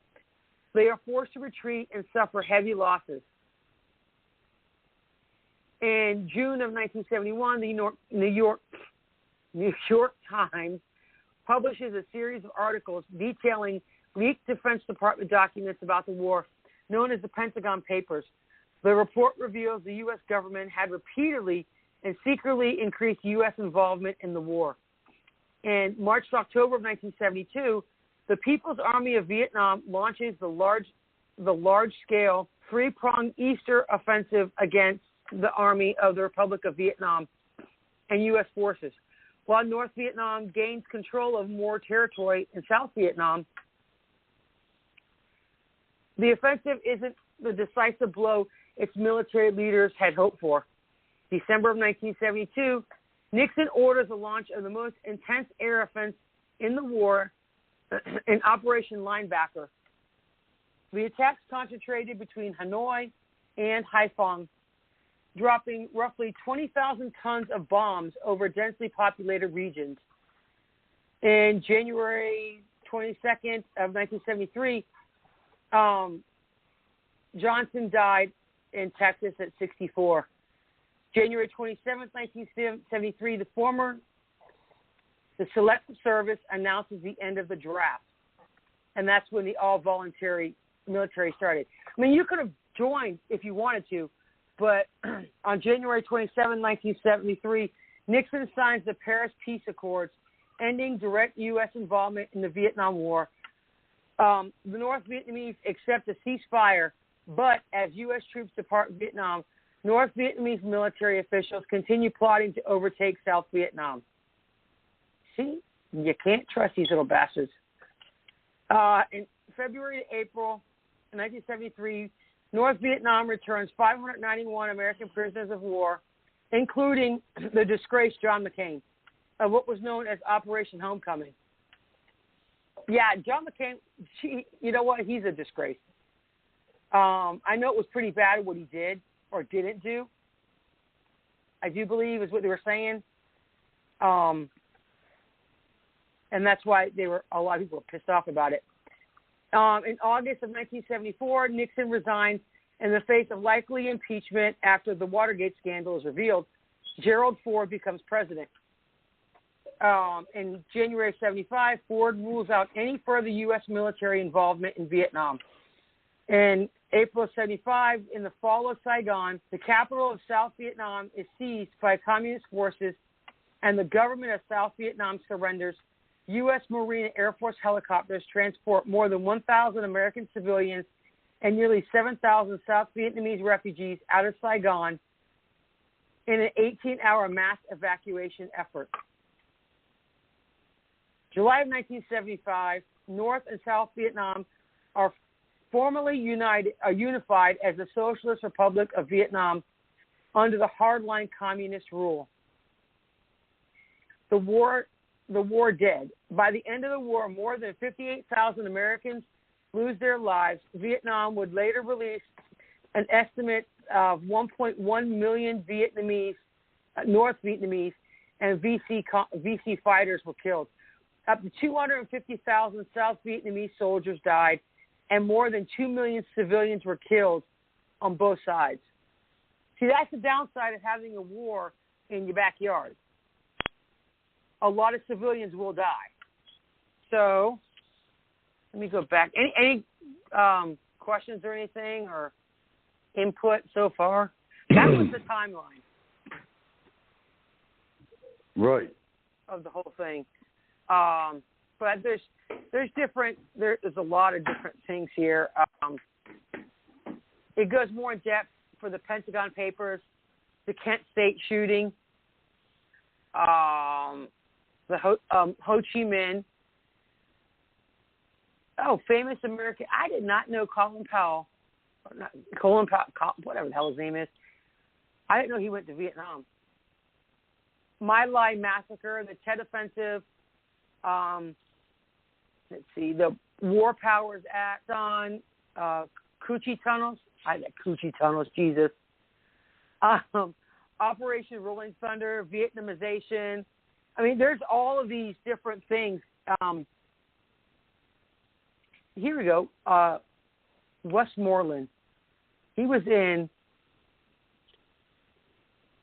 They are forced to retreat and suffer heavy losses. In June of 1971, the New York Times publishes a series of articles detailing leaked Defense Department documents about the war, known as the Pentagon Papers. The report reveals the U.S. government had repeatedly and secretly increased U.S. involvement in the war. In March to October of 1972, the People's Army of Vietnam launches the large-scale three-pronged Easter offensive against the Army of the Republic of Vietnam and U.S. forces. While North Vietnam gains control of more territory in South Vietnam, the offensive isn't the decisive blow its military leaders had hoped for. December of 1972, Nixon orders the launch of the most intense air offense in the war in Operation Linebacker. The attacks concentrated between Hanoi and Haiphong, dropping roughly 20,000 tons of bombs over densely populated regions. In January 22nd of 1973, Johnson died in Texas at 64. January 27th, 1973, the Select Service announces the end of the draft. And that's when the all-voluntary military started. I mean, you could have joined if you wanted to, but on January 27, 1973, Nixon signs the Paris Peace Accords, ending direct U.S. involvement in the Vietnam War. The North Vietnamese accept a ceasefire, but as U.S. troops depart Vietnam, North Vietnamese military officials continue plotting to overtake South Vietnam. See, you can't trust these little bastards. In February to April 1973, North Vietnam returns 591 American prisoners of war, including the disgraced John McCain, of what was known as Operation Homecoming. Yeah, John McCain, you know what? He's a disgrace. I know it was pretty bad what he did or didn't do. I do believe is what they were saying. And that's why a lot of people were pissed off about it. In August of 1974, Nixon resigns in the face of likely impeachment after the Watergate scandal is revealed. Gerald Ford becomes president. In January of 75, Ford rules out any further U.S. military involvement in Vietnam. In April of 75, in the fall of Saigon, the capital of South Vietnam is seized by communist forces, and the government of South Vietnam surrenders. U.S. Marine and Air Force helicopters transport more than 1,000 American civilians and nearly 7,000 South Vietnamese refugees out of Saigon in an 18-hour mass evacuation effort. July of 1975, North and South Vietnam are formally unified as the Socialist Republic of Vietnam under the hardline communist rule. The war dead. By the end of the war, more than 58,000 Americans lose their lives. Vietnam would later release an estimate of 1.1 million Vietnamese, North Vietnamese, and VC fighters were killed. Up to 250,000 South Vietnamese soldiers died, and more than 2 million civilians were killed on both sides. See, that's the downside of having a war in your backyard. A lot of civilians will die. So, let me go back. Any questions or anything or input so far? That was the timeline. Right. Of the whole thing. But there's a lot of different things here. It goes more in depth for the Pentagon Papers, the Kent State shooting, the Ho Chi Minh. Oh, famous American. I did not know Colin Powell, whatever the hell his name is. I didn't know he went to Vietnam. My Lai Massacre, the Tet Offensive, let's see, the War Powers Act on Coochie Tunnels. Coochie Tunnels, Jesus. Operation Rolling Thunder, Vietnamization. I mean, there's all of these different things. Here we go. Westmoreland. He was in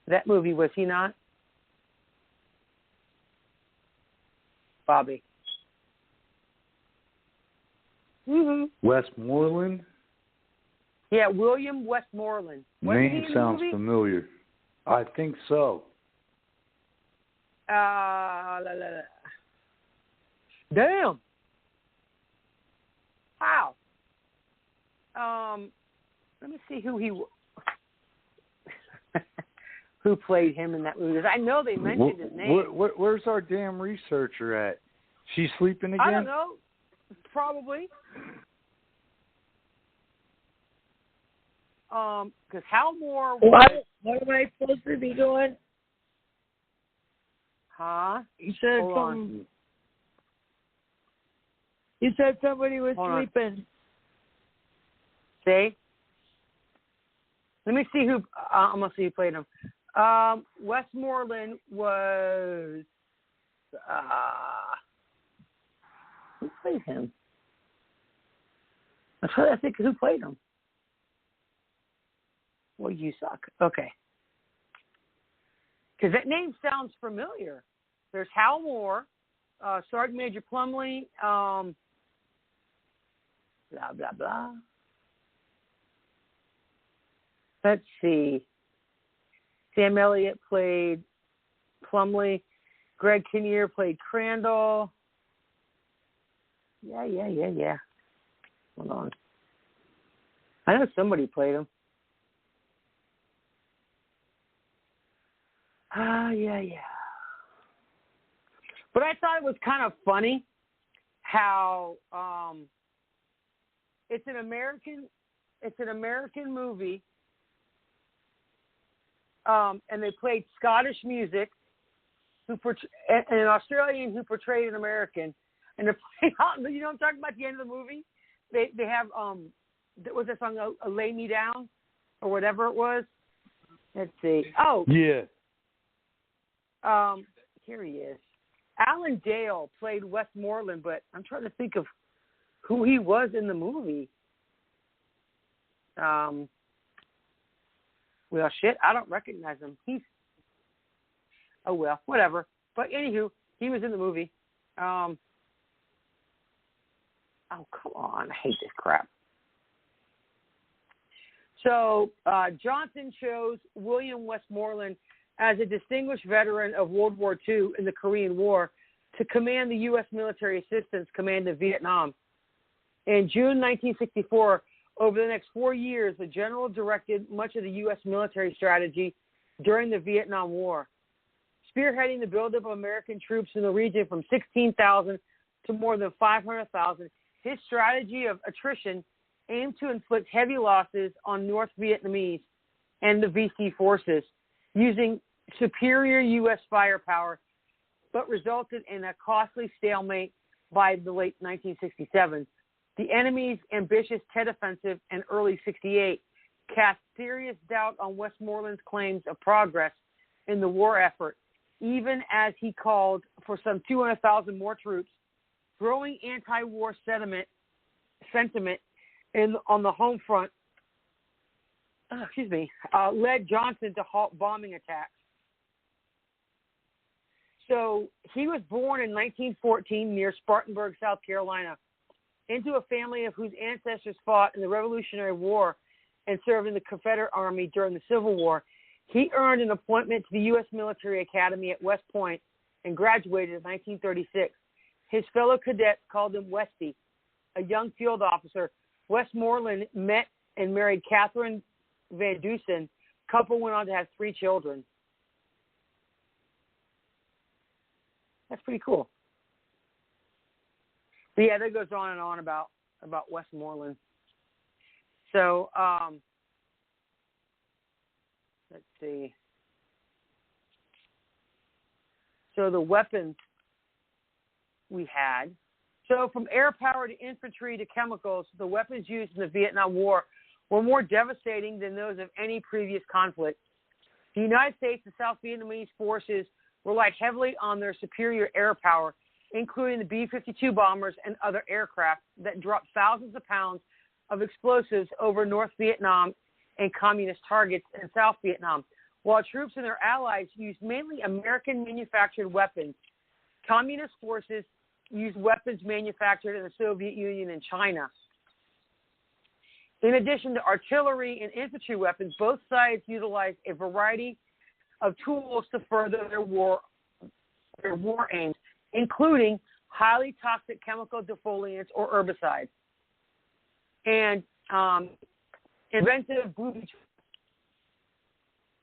that movie, was he not? Bobby. Mm-hmm. Westmoreland? Yeah, William Westmoreland. Name sounds familiar. I think so. Damn. Wow. Let me see who he who played him in that movie. I know they mentioned his name. Where's our damn researcher at? She's sleeping again? I don't know. Probably. Because Hal Moore was... What am I supposed to be doing? Huh? You said something. You said somebody was sleeping. See? Let me see who... I'm going to see who played him. Westmoreland was... who played him? I'm trying to think who played him. Well, you suck. Okay. Because that name sounds familiar. There's Hal Moore, Sergeant Major Plumley, blah, blah, blah. Let's see. Sam Elliott played Plumley. Greg Kinnear played Crandall. Yeah. Hold on. I know somebody played him. Yeah. But I thought it was kind of funny how it's an American movie, and they played Scottish music, and an Australian who portrayed an American, and they're playing, you know what I'm talking about? At the end of the movie, they have was that song "Lay Me Down" or whatever it was. Let's see. Oh yeah. Here he is. Alan Dale played Westmoreland, but I'm trying to think of who he was in the movie. Well, shit, I don't recognize him. Oh, well, whatever. But anywho, he was in the movie. Oh, come on. I hate this crap. So Johnson chose William Westmoreland as a distinguished veteran of World War II in the Korean War to command the U.S. Military Assistance Command in Vietnam. In June 1964, over the next 4 years, the general directed much of the U.S. military strategy during the Vietnam War, spearheading the buildup of American troops in the region from 16,000 to more than 500,000. His strategy of attrition aimed to inflict heavy losses on North Vietnamese and the VC forces using superior U.S. firepower, but resulted in a costly stalemate by the late 1967. The enemy's ambitious Tet Offensive in early 68 cast serious doubt on Westmoreland's claims of progress in the war effort, even as he called for some 200,000 more troops. Growing anti-war sentiment on the home front led Johnson to halt bombing attacks. So he was born in 1914 near Spartanburg, South Carolina, into a family of whose ancestors fought in the Revolutionary War and served in the Confederate Army during the Civil War. He earned an appointment to the U.S. Military Academy at West Point and graduated in 1936. His fellow cadets called him Westy, a young field officer. Westmoreland met and married Catherine Van Dusen. Couple went on to have 3 children. That's pretty cool. But yeah, that goes on and on about Westmoreland. So, let's see. So the weapons we had. So from air power to infantry to chemicals, the weapons used in the Vietnam War were more devastating than those of any previous conflict. The United States and South Vietnamese forces relied heavily on their superior air power, including the B-52 bombers and other aircraft that dropped thousands of pounds of explosives over North Vietnam and communist targets in South Vietnam, while troops and their allies used mainly American-manufactured weapons. Communist forces used weapons manufactured in the Soviet Union and China. In addition to artillery and infantry weapons, both sides utilized a variety of tools to further their war aims, including highly toxic chemical defoliants or herbicides, and inventive booby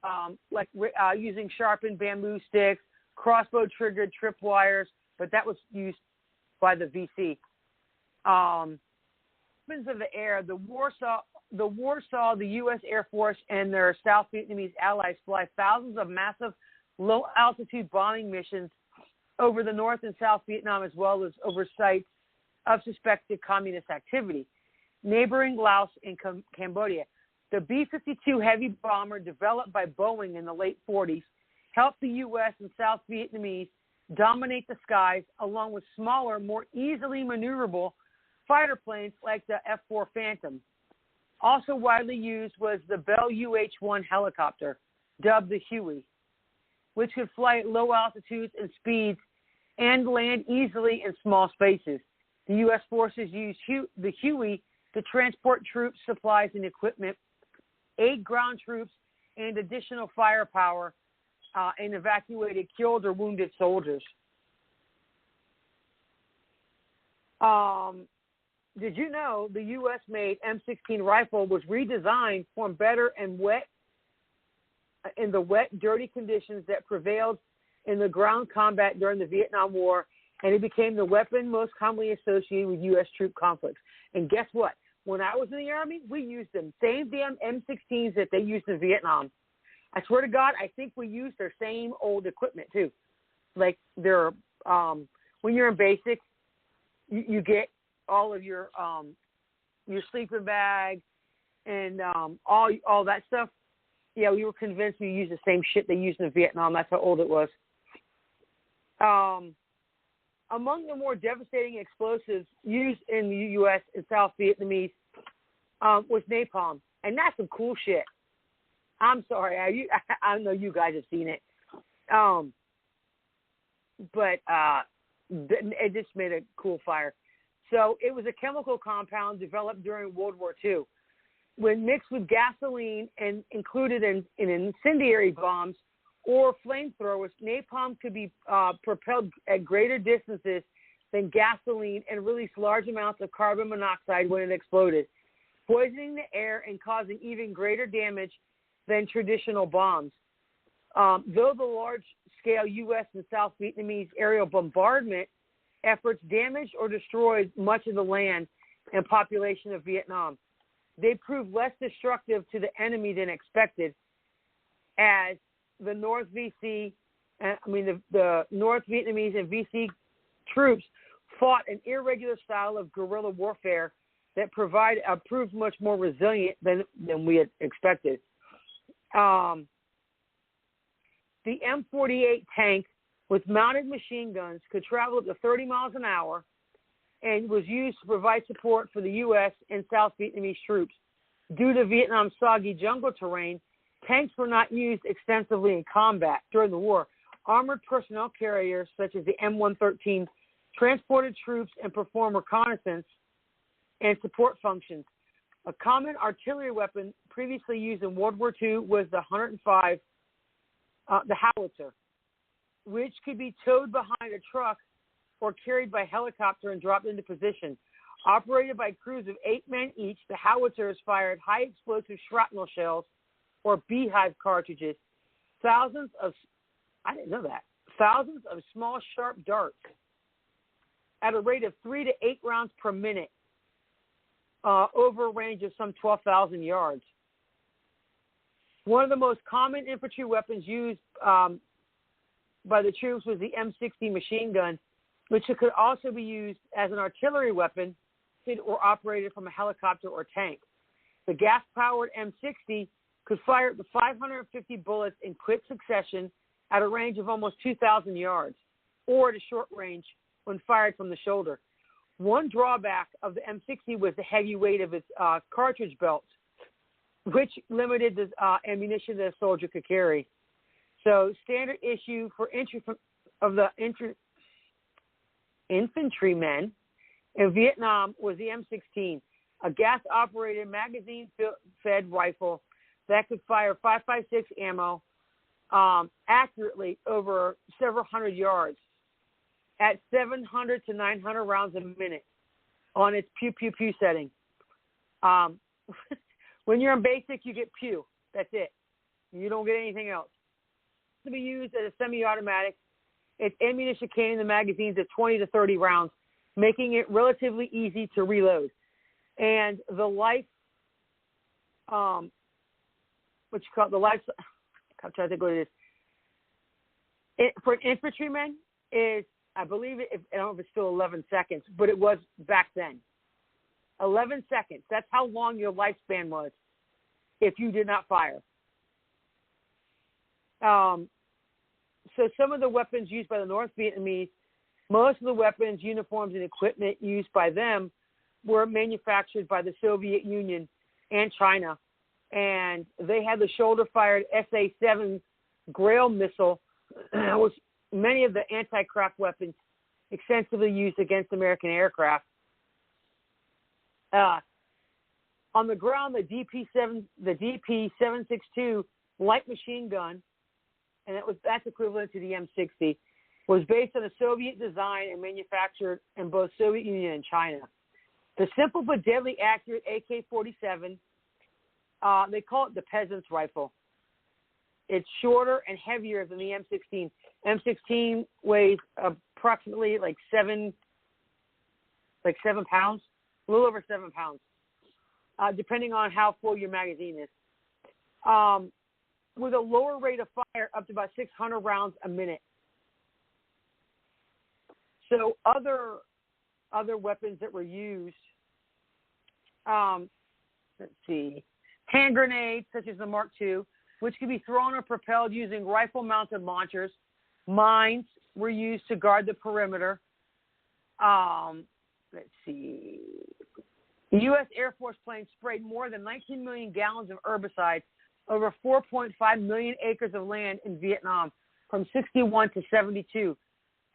traps, using sharpened bamboo sticks, crossbow-triggered tripwires, but that was used by the VC. Weapons of the air. The war saw the U.S. Air Force and their South Vietnamese allies fly thousands of massive low-altitude bombing missions over the North and South Vietnam, as well as over sites of suspected communist activity. Neighboring Laos and Cambodia. The B-52 heavy bomber developed by Boeing in the late 40s helped the U.S. and South Vietnamese dominate the skies, along with smaller, more easily maneuverable fighter planes like the F-4 Phantom. Also widely used was the Bell UH-1 helicopter, dubbed the Huey, which could fly at low altitudes and speeds and land easily in small spaces. The U.S. forces used the Huey to transport troops, supplies, and equipment, aid ground troops, and additional firepower, and evacuated killed or wounded soldiers. Did you know the U.S.-made M16 rifle was redesigned for better in the wet, dirty conditions that prevailed in the ground combat during the Vietnam War, and it became the weapon most commonly associated with U.S. troop conflicts. And guess what? When I was in the Army, we used them. Same damn M16s that they used in Vietnam. I swear to God, I think we used their same old equipment, too. Like, when you're in basic, you get all of your sleeping bag and all that stuff. Yeah, we were convinced we used the same shit they used in Vietnam. That's how old it was. Among the more devastating explosives used in the U.S. and South Vietnamese was napalm, and that's some cool shit. I'm sorry, I know you guys have seen it, but it just made a cool fire. So it was a chemical compound developed during World War II. When mixed with gasoline and included in incendiary bombs or flamethrowers, napalm could be propelled at greater distances than gasoline and release large amounts of carbon monoxide when it exploded, poisoning the air and causing even greater damage than traditional bombs. Though the large-scale U.S. and South Vietnamese aerial bombardment efforts damaged or destroyed much of the land and population of Vietnam, they proved less destructive to the enemy than expected, as the North VC, the North Vietnamese and VC troops fought an irregular style of guerrilla warfare that proved much more resilient than we had expected. The M48 tank with mounted machine guns could travel up to 30 miles an hour and was used to provide support for the U.S. and South Vietnamese troops. Due to Vietnam's soggy jungle terrain, tanks were not used extensively in combat during the war. Armored personnel carriers such as the M113 transported troops and performed reconnaissance and support functions. A common artillery weapon previously used in World War II was the 105, the howitzer, which could be towed behind a truck or carried by helicopter and dropped into position. Operated by crews of 8 men each, the howitzers fired high explosive shrapnel shells or beehive cartridges, thousands of small sharp darts at a rate of 3 to 8 rounds per minute over a range of some 12,000 yards. One of the most common infantry weapons used by the troops was the M60 machine gun, which could also be used as an artillery weapon or operated from a helicopter or tank. The gas-powered M60 could fire up to 550 bullets in quick succession at a range of almost 2,000 yards, or at a short range when fired from the shoulder. One drawback of the M60 was the heavy weight of its cartridge belts, which limited the ammunition that a soldier could carry. So standard issue for infantrymen in Vietnam was the M16, a gas-operated magazine-fed rifle that could fire .556 ammo accurately over several hundred yards at 700 to 900 rounds a minute on its pew-pew-pew setting. When you're in basic, you get pew. That's it. You don't get anything else. To be used as a semi-automatic, its ammunition came in the magazines of 20 to 30 rounds, making it relatively easy to reload. And the life, I'm trying to think what it is. For an infantryman is, I believe I don't know if it's still 11 seconds, but it was back then. 11 seconds. That's how long your lifespan was if you did not fire. So some of the weapons used by the North Vietnamese, most of the weapons, uniforms, and equipment used by them were manufactured by the Soviet Union and China. And they had the shoulder-fired SA-7 Grail missile, which many of the anti-craft weapons extensively used against American aircraft. On the ground, the DP-762 light machine gun, and that's equivalent to the M60, was based on a Soviet design and manufactured in both Soviet Union and China. The simple but deadly accurate AK-47, they call it the peasant's rifle. It's shorter and heavier than the M16. M16 weighs approximately like 7 pounds, a little over 7 pounds, depending on how full your magazine is. With a lower rate of fire up to about 600 rounds a minute. So other weapons that were used, let's see, hand grenades such as the Mark II, which could be thrown or propelled using rifle-mounted launchers. Mines were used to guard the perimeter. Let's see. The U.S. Air Force planes sprayed more than 19 million gallons of herbicide over 4.5 million acres of land in Vietnam from 61 to 72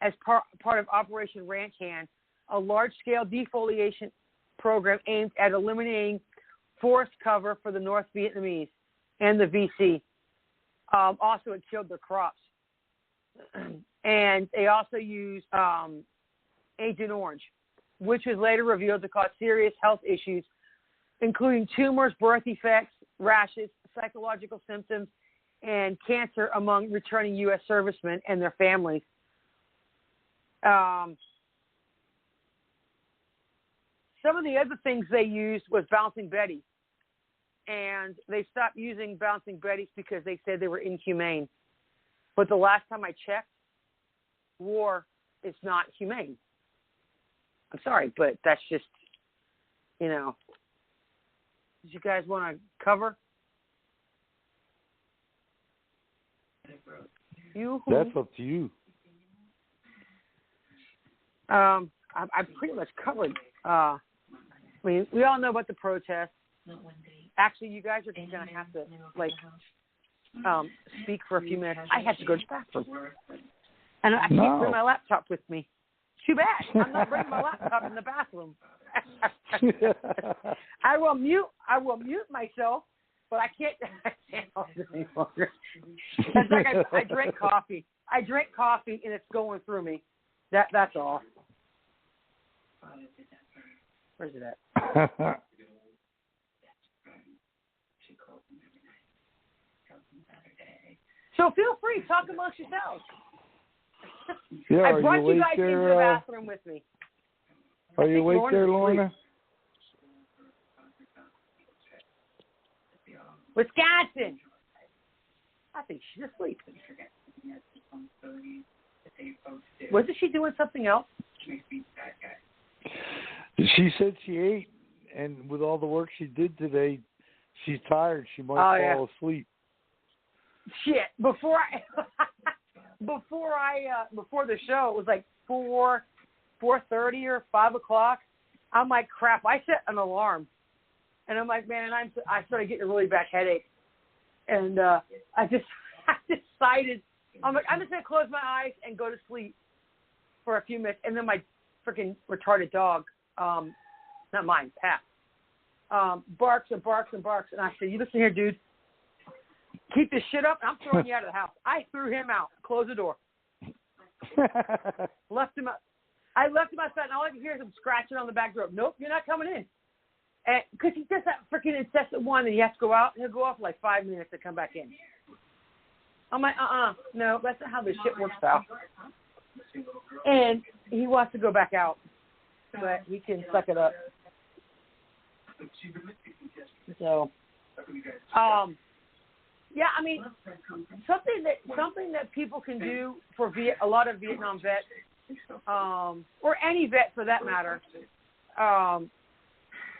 as part of Operation Ranch Hand, a large-scale defoliation program aimed at eliminating forest cover for the North Vietnamese and the VC. Also, it killed their crops. And they also used Agent Orange, which was later revealed to cause serious health issues, including tumors, birth defects, rashes, psychological symptoms, and cancer among returning U.S. servicemen and their families. Some of the other things they used was bouncing Betty. and they stopped using bouncing Bettys because they said they were inhumane. But the last time I checked, war is not humane. I'm sorry, but that's just, you know. Did you guys want to cover? That's up to you. I pretty much covered. I mean, we all know about the protests. Actually, you guys are going to have to, speak for a few minutes. I have to go to the bathroom. And I can't bring my laptop with me. Too bad. I'm not bringing my laptop in the bathroom. I will mute myself, but I can't hold it any longer. It's like I drank coffee. I drank coffee and it's going through me. That's all. Where's it at? So feel free, talk amongst yourselves. Yeah, I brought you guys into the bathroom with me. Are you awake there, Lorna? Wisconsin. I think she's asleep. Wasn't she doing something else? She said she ate, and with all the work she did today, she's tired. She might fall asleep. Shit! Before the show, it was like 4:30 or 5 o'clock. I'm like, crap. I set an alarm, and I'm like, man, I started getting a really bad headache, and I decided I'm like, I'm just gonna close my eyes and go to sleep for a few minutes, and then my freaking retarded dog, not mine, Pat, barks and barks and barks, and I said, you listen here, dude. Keep this shit up, and I'm throwing you out of the house. I threw him out. Close the door. Left him out. I left him outside, and all I could hear is him scratching on the back door. Nope, you're not coming in. And because he's just that freaking incessant one, and he has to go out, and he'll go off for like 5 minutes to come back in. I'm like, no, that's not how this shit works out. And he wants to go back out, but he can suck it up. So, yeah, I mean, something that people can do for a lot of Vietnam vets, or any vet for that matter,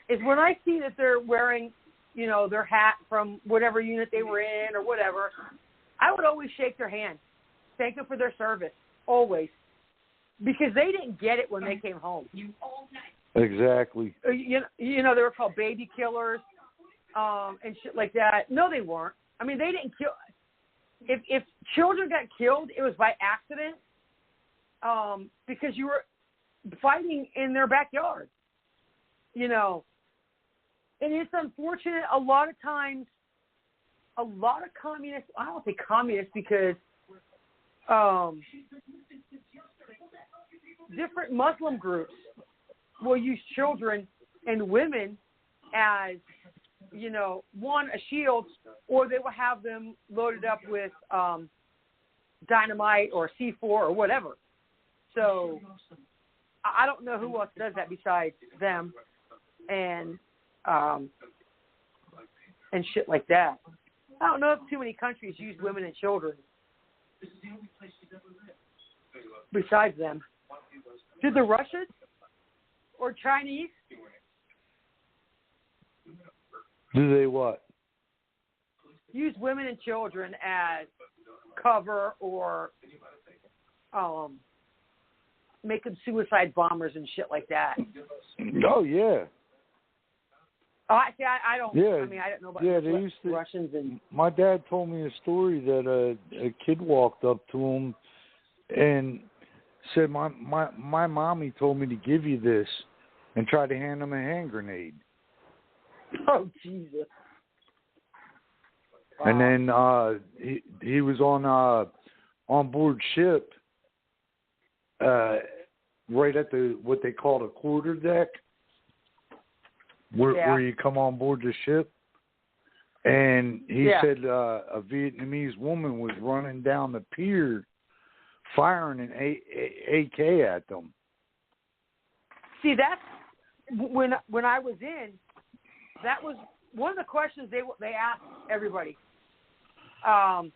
is when I see that they're wearing, their hat from whatever unit they were in or whatever, I would always shake their hand, thank them for their service, always, because they didn't get it when they came home. Exactly. They were called baby killers, and shit like that. No, they weren't. I mean, they didn't kill. If children got killed, it was by accident, because you were fighting in their backyard. And it's unfortunate. A lot of times, a lot of communists. I don't say communists because different Muslim groups will use children and women as, one, a shield, or they will have them loaded up with dynamite or C4 or whatever. So I don't know who else does that besides them and shit like that. I don't know if too many countries use women and children besides them. Did the Russians or Chinese? Do they what? Use women and children as cover or make them suicide bombers and shit like that. Oh, yeah. Oh, I don't. Yeah. I mean, I don't know about they used to, Russians and. My dad told me a story that a kid walked up to him and said, "My mommy told me to give you this," and tried to hand him a hand grenade. Oh, Jesus. Wow. And then he was on board ship, right at what they called a quarter deck, where you come on board the ship. And he said a Vietnamese woman was running down the pier, firing an AK at them. See, that's when I was in. That was one of the questions they asked everybody. Well,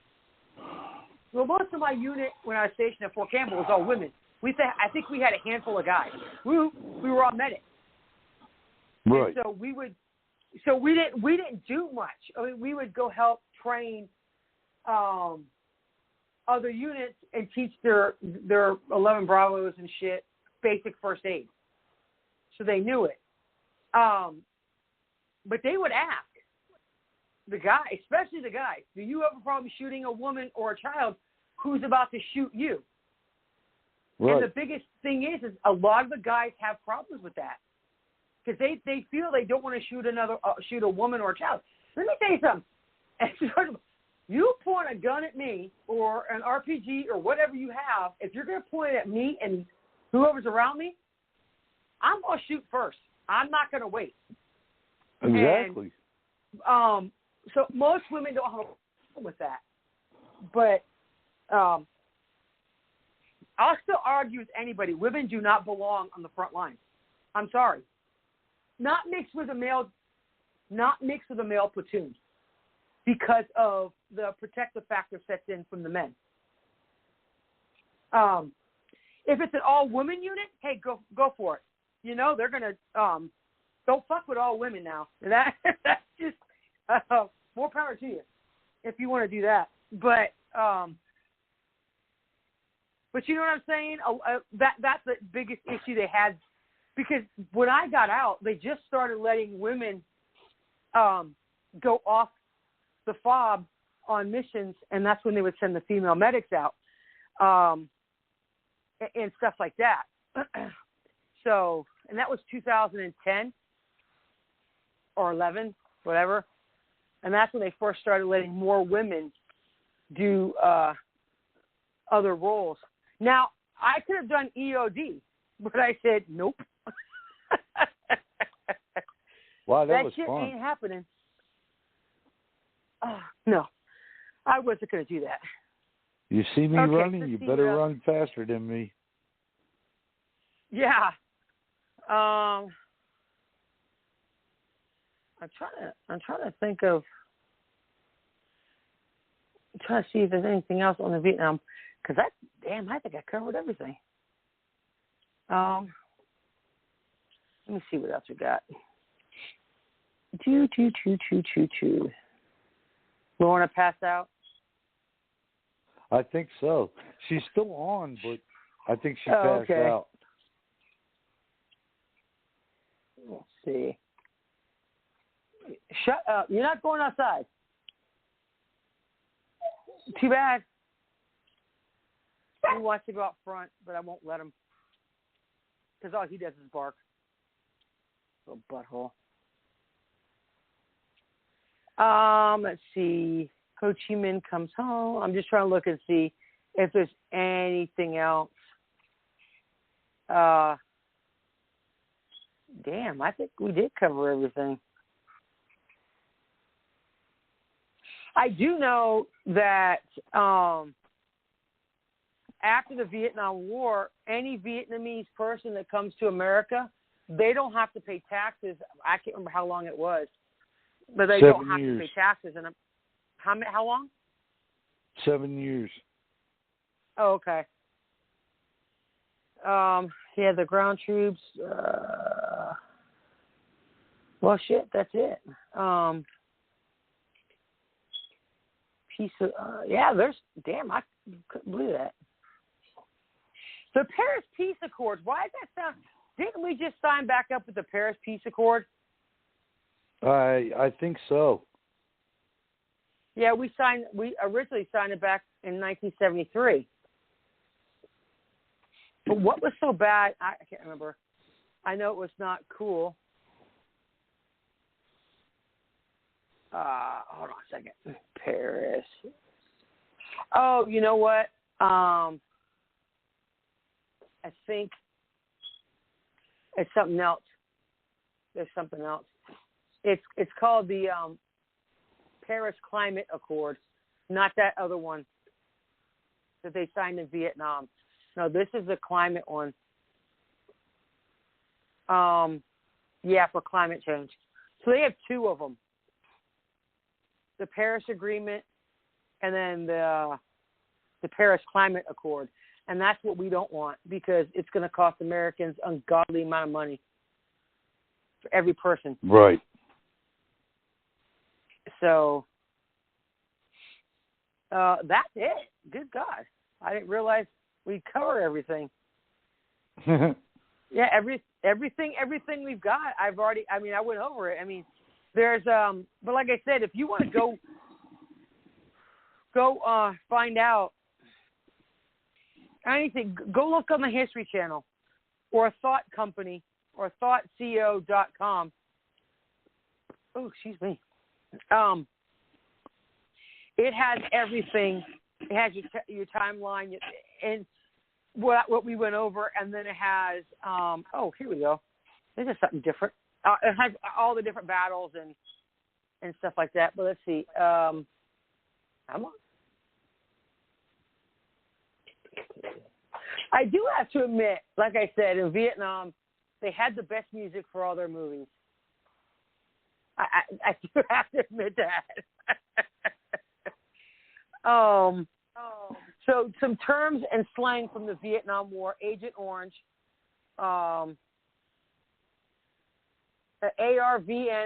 most of my unit when I was stationed at Fort Campbell was all women. I think we had a handful of guys. We were all medics. Right. And so we didn't do much. I mean, we would go help train other units and teach their 11 Bravos and shit basic first aid, so they knew it. But they would ask the guy, especially the guys, do you have a problem shooting a woman or a child who's about to shoot you? Right. And the biggest thing is a lot of the guys have problems with that because they feel they don't want to shoot a woman or a child. Let me tell you something. You point a gun at me or an RPG or whatever you have, if you're going to point it at me and whoever's around me, I'm going to shoot first. I'm not going to wait. Exactly. And, so most women don't have a problem with that. But I'll still argue with anybody. Women do not belong on the front line. I'm sorry. Not mixed with a male platoon because of the protective factor sets in from the men. If it's an all-woman unit, hey, go for it. You know, they're going to don't fuck with all women now. That's just more power to you if you want to do that. But you know what I'm saying? That's the biggest issue they had because when I got out, they just started letting women go off the FOB on missions, and that's when they would send the female medics out and stuff like that. So, and that was 2010 or 11, whatever. And that's when they first started letting more women do other roles. Now, I could have done EOD, but I said, nope. Wow, that was shit fun. Ain't happening. No, I wasn't going to do that. You see me running, you better run faster than me. Yeah. I'm trying to think of. I'm trying to see if there's anything else on the Vietnam, because I think I covered everything. Let me see what else we got. We want to pass out? I think so. She's still on, but I think she passed out. Let's see. Shut up. You're not going outside. Too bad. He wants to go out front, but I won't let him. Because all he does is bark. Little butthole. Let's see. Ho Chi Minh comes home. I'm just trying to look and see if there's anything else. Damn, I think we did cover everything. I do know that after the Vietnam War, any Vietnamese person that comes to America, they don't have to pay taxes. I can't remember how long it was, but they don't have to pay taxes. And how long? 7 years. Oh, okay. Yeah, the ground troops. Well, shit, that's it. There's, I couldn't believe that. The Paris Peace Accord, why does that sound, didn't we just sign back up with the Paris Peace Accord? I think so. Yeah, we originally signed it back in 1973. But what was so bad, I can't remember. I know it was not cool. Hold on a second. Paris. Oh, you know what? I think it's something else. There's something else. It's called the Paris Climate Accord, not that other one that they signed in Vietnam. No, this is the climate one. For climate change. So they have two of them. the Paris Agreement, and then the Paris Climate Accord. And that's what we don't want, because it's going to cost Americans an ungodly amount of money for every person. Right. So that's it. Good God. I didn't realize we'd cover everything. Yeah, everything we've got, I went over it. I mean, there's, but like I said, if you want to go find out anything, go look on the History Channel or a Thought Company or thoughtco.com. Oh, excuse me. It has everything. It has your timeline and what we went over, and then it has, here we go. This is something different. It has all the different battles and stuff like that. But let's see. Come on. I do have to admit, like I said, in Vietnam, they had the best music for all their movies. I do have to admit that. So some terms and slang from the Vietnam War. Agent Orange. ARVN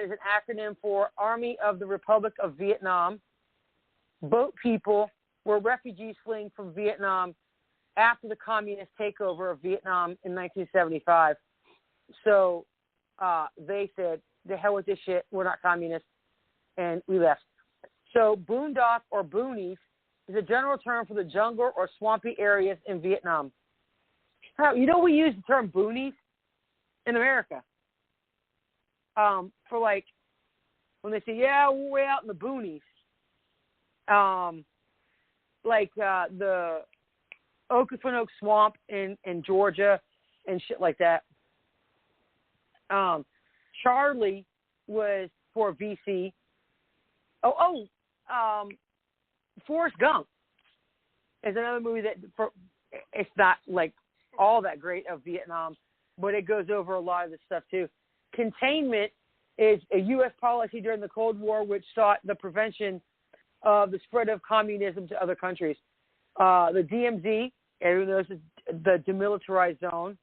is an acronym for Army of the Republic of Vietnam. Boat people were refugees fleeing from Vietnam after the communist takeover of Vietnam in 1975. So they said, the hell with this shit, we're not communists, and we left. So boondock or boonies is a general term for the jungle or swampy areas in Vietnam. We use the term boonies in America for like when they say, yeah, we're way out in the boonies. Like the Okefenokee Swamp in Georgia and shit like that. Charlie was for VC. Forrest Gump is another movie that it's not like all that great of Vietnam, but it goes over a lot of this stuff too. Containment is a U.S. policy during the Cold War which sought the prevention of the spread of communism to other countries. The DMZ, everyone knows the demilitarized zone.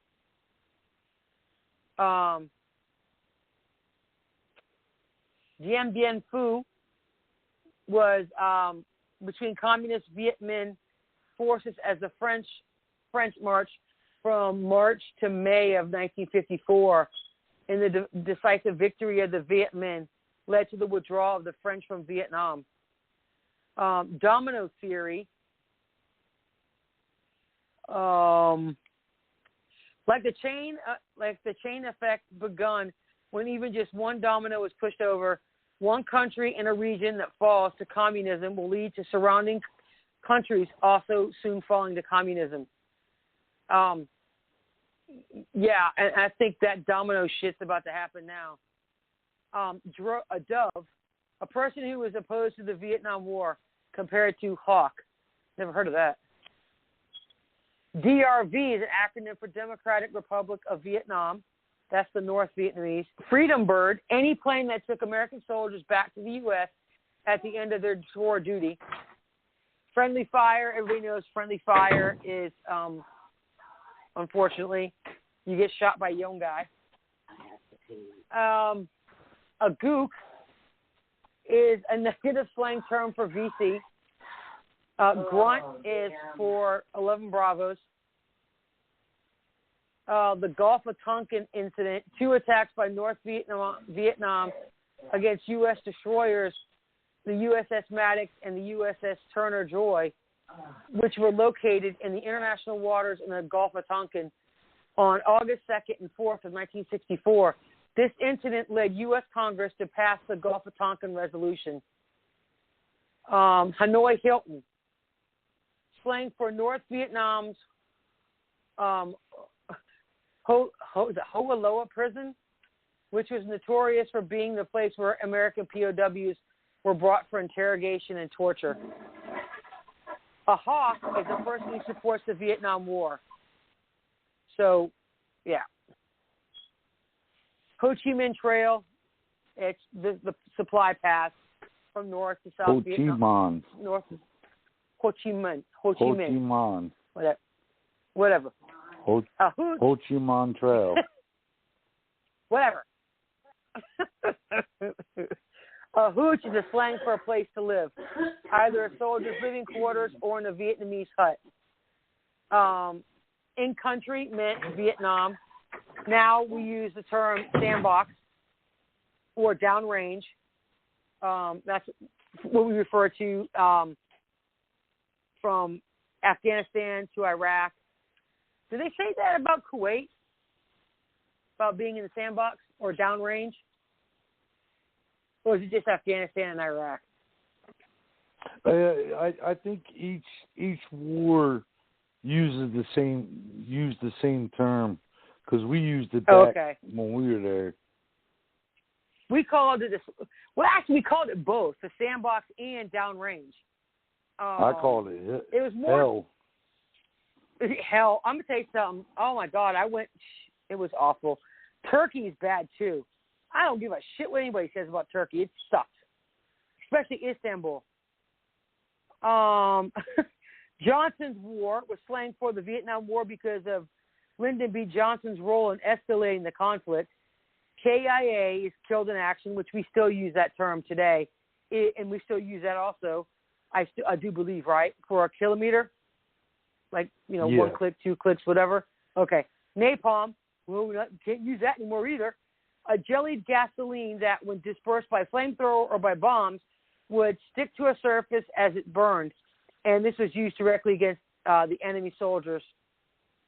Dien Bien Phu was between communist Viet Minh forces as the French march from March to May of 1954, and the decisive victory of the Viet Minh led to the withdrawal of the French from Vietnam. Domino theory, like the chain effect begun when even just one domino is pushed over. One country in a region that falls to communism will lead to surrounding countries also soon falling to communism. And I think that domino shit's about to happen now. A dove, a person who was opposed to the Vietnam War, compared to hawk. Never heard of that. DRV is an acronym for Democratic Republic of Vietnam. That's the North Vietnamese. Freedom Bird, any plane that took American soldiers back to the U.S. at the end of their tour duty. Friendly fire, everybody knows friendly fire is, unfortunately, you get shot by a young guy. A gook is a negative slang term for VC. Grunt is for 11 Bravos. The Gulf of Tonkin incident, 2 attacks by North Vietnam against U.S. destroyers, the USS Maddox and the USS Turner Joy, which were located in the international waters in the Gulf of Tonkin on August 2nd and 4th of 1964. This incident led U.S. Congress to pass the Gulf of Tonkin Resolution. Hanoi Hilton, slang for North Vietnam's Ho Loa prison, which was notorious for being the place where American POWs were brought for interrogation and torture. A hawk is a person who supports the Vietnam War. So, yeah. Ho Chi Minh Trail, it's the supply path. from north to south Vietnam. North to Ho Chi Minh. Whatever. Ho Chi Minh Trail. Whatever. A hooch is a slang for a place to live, either a soldier's living quarters or in a Vietnamese hut. In country meant Vietnam. Now we use the term sandbox or downrange. That's what we refer to from Afghanistan to Iraq. Do they say that about Kuwait? About being in the sandbox or downrange? Or is it just Afghanistan and Iraq? I think each war uses the same term because we used it back when we were there. We called it we called it both, the sandbox and downrange. I called it. It was more hell. I'm gonna tell you something. Oh my God, it was awful. Turkey's bad too. I don't give a shit what anybody says about Turkey. It sucks, especially Istanbul. Johnson's War was slang for the Vietnam War because of Lyndon B. Johnson's role in escalating the conflict. KIA is killed in action, which we still use that term today, and we still use that also. I do believe, right, for a kilometer, like 1 click, 2 clicks, whatever. Okay, napalm. Well, we can't use that anymore either. A jellied gasoline that, when dispersed by flamethrower or by bombs, would stick to a surface as it burned. And this was used directly against the enemy soldiers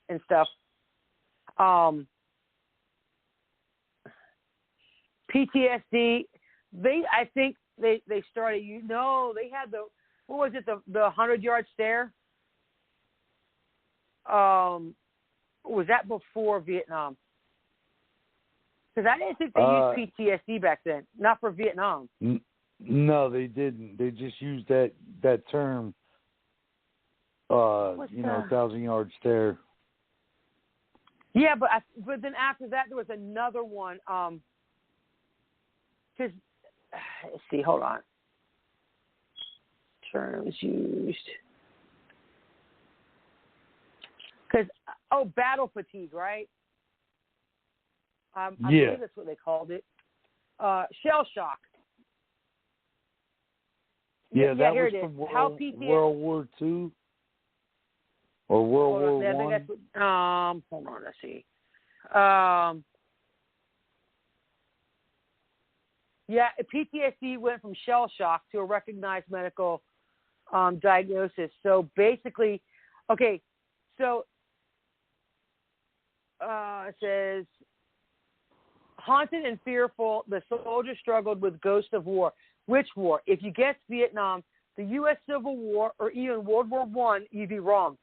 and stuff. PTSD, I think they started, they had what was it, the 100-yard stare? Was that before Vietnam? Because I didn't think they used PTSD back then, not for Vietnam. No, they didn't. They just used that term, 1,000-yard stare. Yeah, but then after that, there was another one. Because, let's see, hold on. Terms used. Because, battle fatigue, right? I believe that's what they called it. Shell shock. Yeah, that was from World War II or World War I. Hold on, let's see. PTSD went from shell shock to a recognized medical diagnosis. So basically, it says, haunted and fearful, the soldiers struggled with ghosts of war. Which war? If you guessed Vietnam, the U.S. Civil War, or even World War I, you'd be wrong.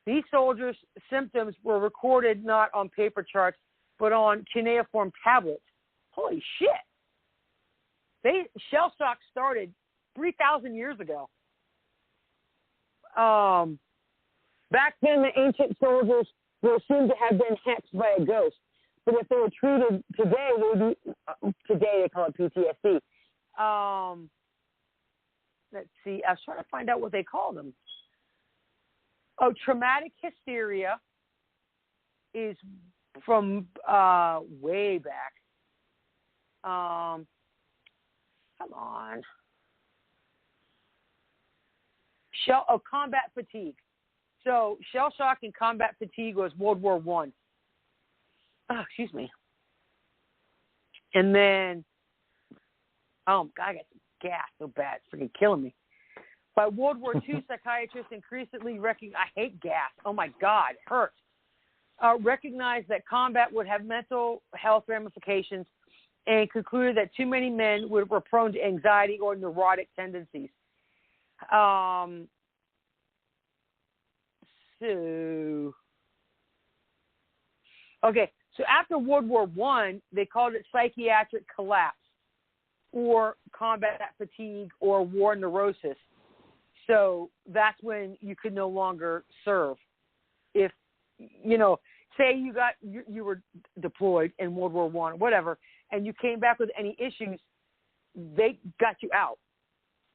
These soldiers' symptoms were recorded not on paper charts, but on cuneiform tablets. Holy shit! Shell shock started 3,000 years ago. Back then, the ancient soldiers were assumed to have been hexed by a ghost. But if they were treated today, today they call it PTSD. Let's see. I was trying to find out what they call them. Traumatic hysteria is from way back. Come on. Combat fatigue. So shell shock and combat fatigue was World War I. Oh, excuse me. And then, God, I got some gas so bad. It's freaking killing me. By World War II, psychiatrists increasingly I hate gas. Oh, my God, it hurts. Recognized that combat would have mental health ramifications and concluded that too many men were prone to anxiety or neurotic tendencies. So after World War I, they called it psychiatric collapse or combat fatigue or war neurosis. So that's when you could no longer serve. If, say you were deployed in World War I, whatever, and you came back with any issues, they got you out.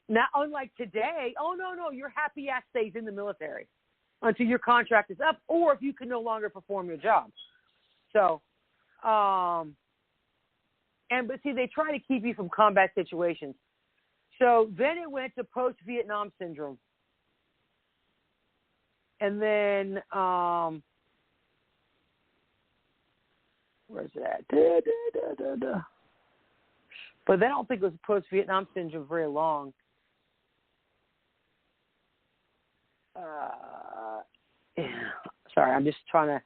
Now, unlike today, oh, no, your happy ass stays in the military until your contract is up or if you can no longer perform your job. So, but see, they try to keep you from combat situations. So then it went to post-Vietnam syndrome. And then, where's that? But then I don't think it was post-Vietnam syndrome very long. Sorry, I'm just trying to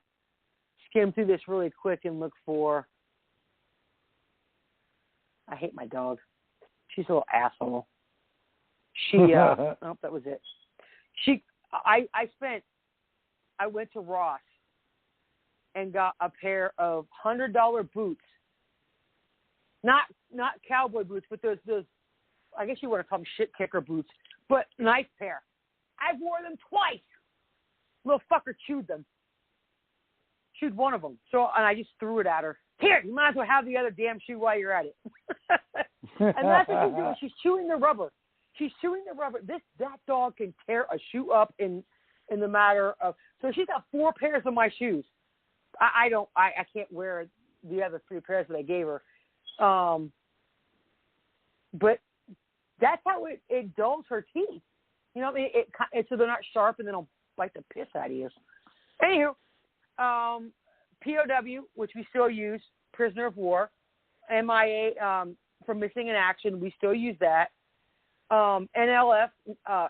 skim through this really quick and look for. I hate my dog. She's a little asshole. She, oh, that was it. I went to Ross and got a pair of $100 boots. Not cowboy boots, but those I guess you want to call them shit kicker boots, but nice pair. I wore them twice. Little fucker chewed them. Chewed one of them. So, and I just threw it at her. Here, you might as well have the other damn shoe while you're at it. And that's what she's doing. She's chewing the rubber. That dog can tear a shoe up in the matter of. So she's got 4 pairs of my shoes. I can't wear the other 3 pairs that I gave her. But that's how it dulls her teeth. You know what I mean? It so they're not sharp and they don't bite the piss out of you. Anywho, POW, which we still use, prisoner of war. MIA, for missing in action, we still use that. NLF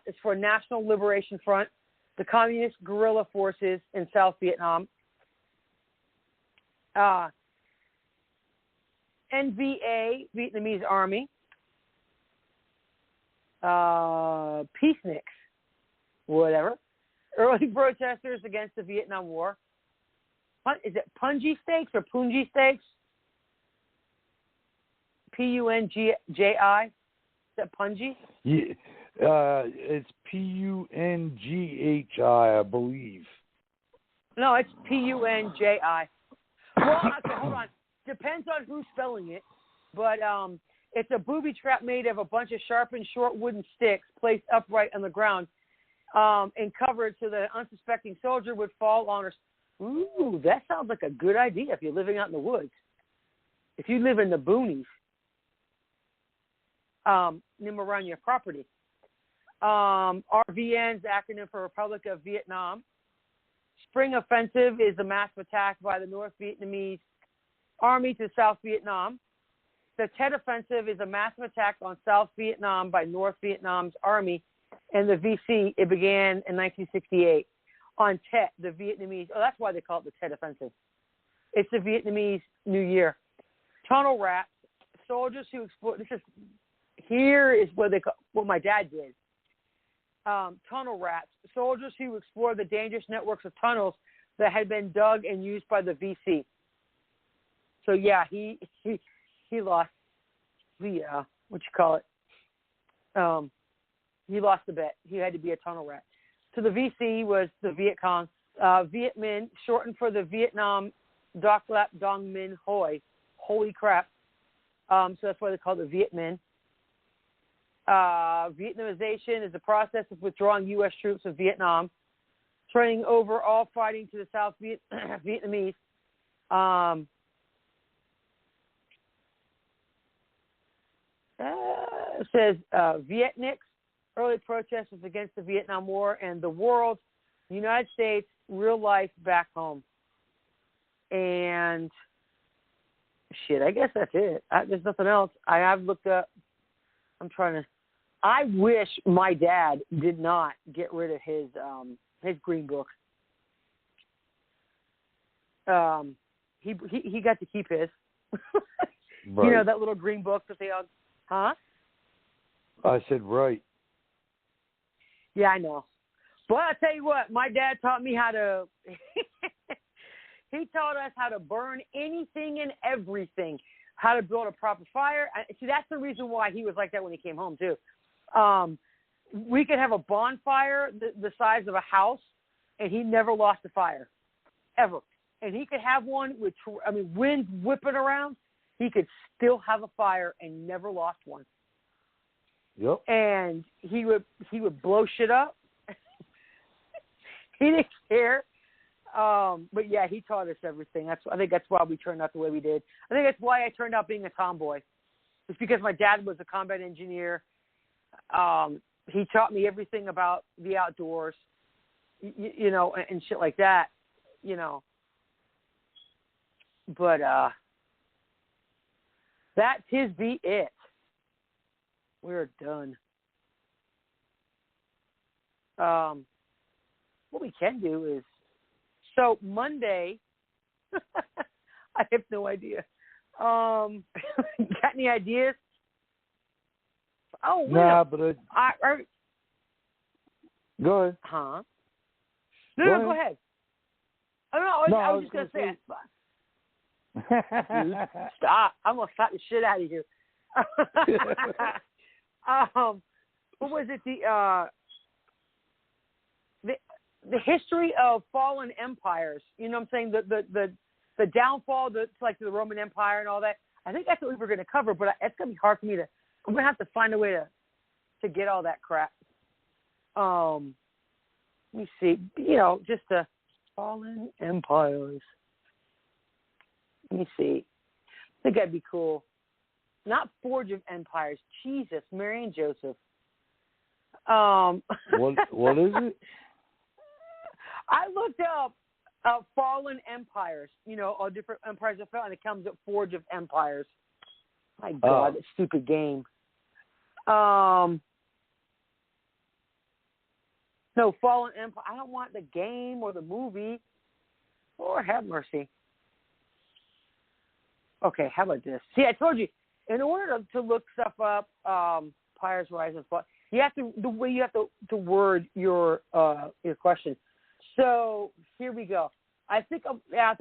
is for National Liberation Front, the Communist Guerrilla Forces in South Vietnam. NVA, Vietnamese Army. Peaceniks, whatever. Early protesters against the Vietnam War. Is it Punji Stakes or Punji Stakes? Punji? Is that Punji? Yeah, it's Pungi, I believe. No, it's Punji. Well, okay, hold on. Depends on who's spelling it, but it's a booby trap made of a bunch of sharpened short wooden sticks placed upright on the ground and covered so that an unsuspecting soldier would fall on her. Ooh, that sounds like a good idea if you're living out in the woods. If you live in the boonies, around your property. RVN's acronym for Republic of Vietnam. Spring Offensive is a massive attack by the North Vietnamese Army to South Vietnam. The Tet Offensive is a massive attack on South Vietnam by North Vietnam's Army and the VC. It began in 1968. On Tet, the Vietnamese, that's why they call it the Tet Offensive. It's the Vietnamese New Year. Tunnel rats, soldiers who explore, here is what my dad did. Tunnel rats, soldiers who explore the dangerous networks of tunnels that had been dug and used by the VC. So yeah, he lost the he lost the bet. He had to be a tunnel rat. So the VC was the Viet Cong, Viet Minh, shortened for the Vietnam Doc Lap Dong Minh Hoi. Holy crap! So that's why they call it the Viet Minh. Vietnamization is the process of withdrawing U.S. troops of Vietnam, turning over all fighting to the South Vietnamese. It says Vietniks, early protesters against the Vietnam War, and the world, the United States, real life back home. And shit, I guess that's it. There's nothing else. I have looked up. I wish my dad did not get rid of his green book. He got to keep his. Right. You know, that little green book that they all, huh? I said right. Yeah, I know. But I tell you what, my dad taught me how to. He taught us how to burn anything and everything, how to build a proper fire. See, that's the reason why he was like that when he came home too. We could have a bonfire the size of a house, and he never lost a fire, ever. And he could have one with, wind whipping around. He could still have a fire and never lost one. Yep. And he would blow shit up. He didn't care. But yeah, he taught us everything. I think that's why we turned out the way we did. I think that's why I turned out being a tomboy. It's because my dad was a combat engineer. He taught me everything about the outdoors, you know, and shit like that, you know. But that tis be it. We're done. What we can do is, so Monday, I have no idea. Got any ideas? Oh, nah, but go ahead. Huh? No, go ahead. Oh, no, I was just going to say. Dude, stop. I'm going to slap the shit out of you. What was it? The history of fallen empires. You know what I'm saying? The downfall, like the Roman Empire and all that. I think that's what we were going to cover, but it's going to be hard for me to. I'm going to have to find a way to get all that crap. Let me see. You know, just the fallen empires. Let me see. I think that'd be cool. Not Forge of Empires. Jesus, Mary and Joseph. What is it? I looked up fallen empires. You know, all different empires that fell, and it comes up Forge of Empires. My God, that stupid game. No, Fallen Empire. I don't want the game or the movie. Lord have mercy. Okay, how about this? See, I told you, in order to look stuff up, Empires Rise and Fall, you have to the way you have to word your question. So here we go. I think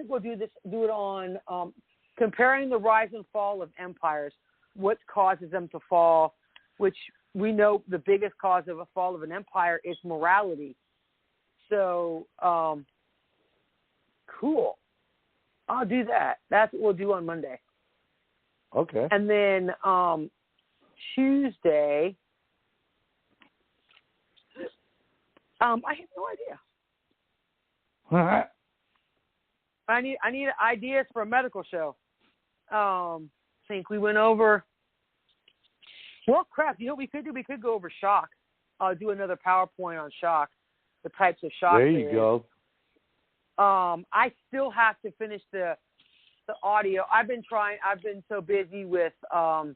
we'll do it on comparing the rise and fall of empires. What causes them to fall? Which we know the biggest cause of a fall of an empire is morality. So, cool. I'll do that. That's what we'll do on Monday. Okay. And then Tuesday, I have no idea. All right. I need ideas for a medical show. Think we went over. Well, crap. You know what we could do? We could go over shock. Do another PowerPoint on shock, the types of shock. There you go. I still have to finish the audio. I've been so busy with. I've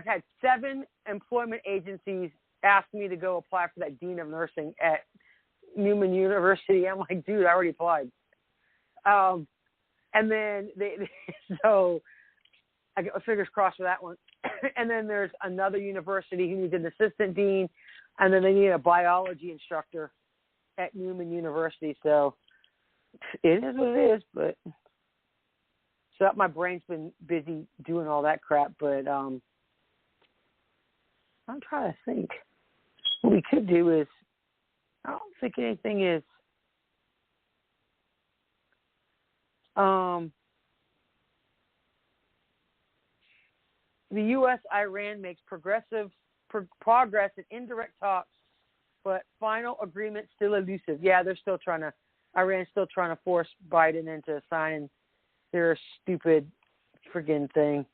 had 7 employment agencies ask me to go apply for that Dean of Nursing at Newman University. I'm like, dude, I already applied. And then so I got my fingers crossed for that one. And then there's another university who needs an assistant dean, and then they need a biology instructor at Newman University. So it is what it is. But so my brain's been busy doing all that crap. But I'm trying to think. What we could do is, I don't think anything is. The U.S.-Iran makes progress in indirect talks, but final agreement still elusive. Yeah, Iran's still trying to force Biden into signing their stupid friggin' thing.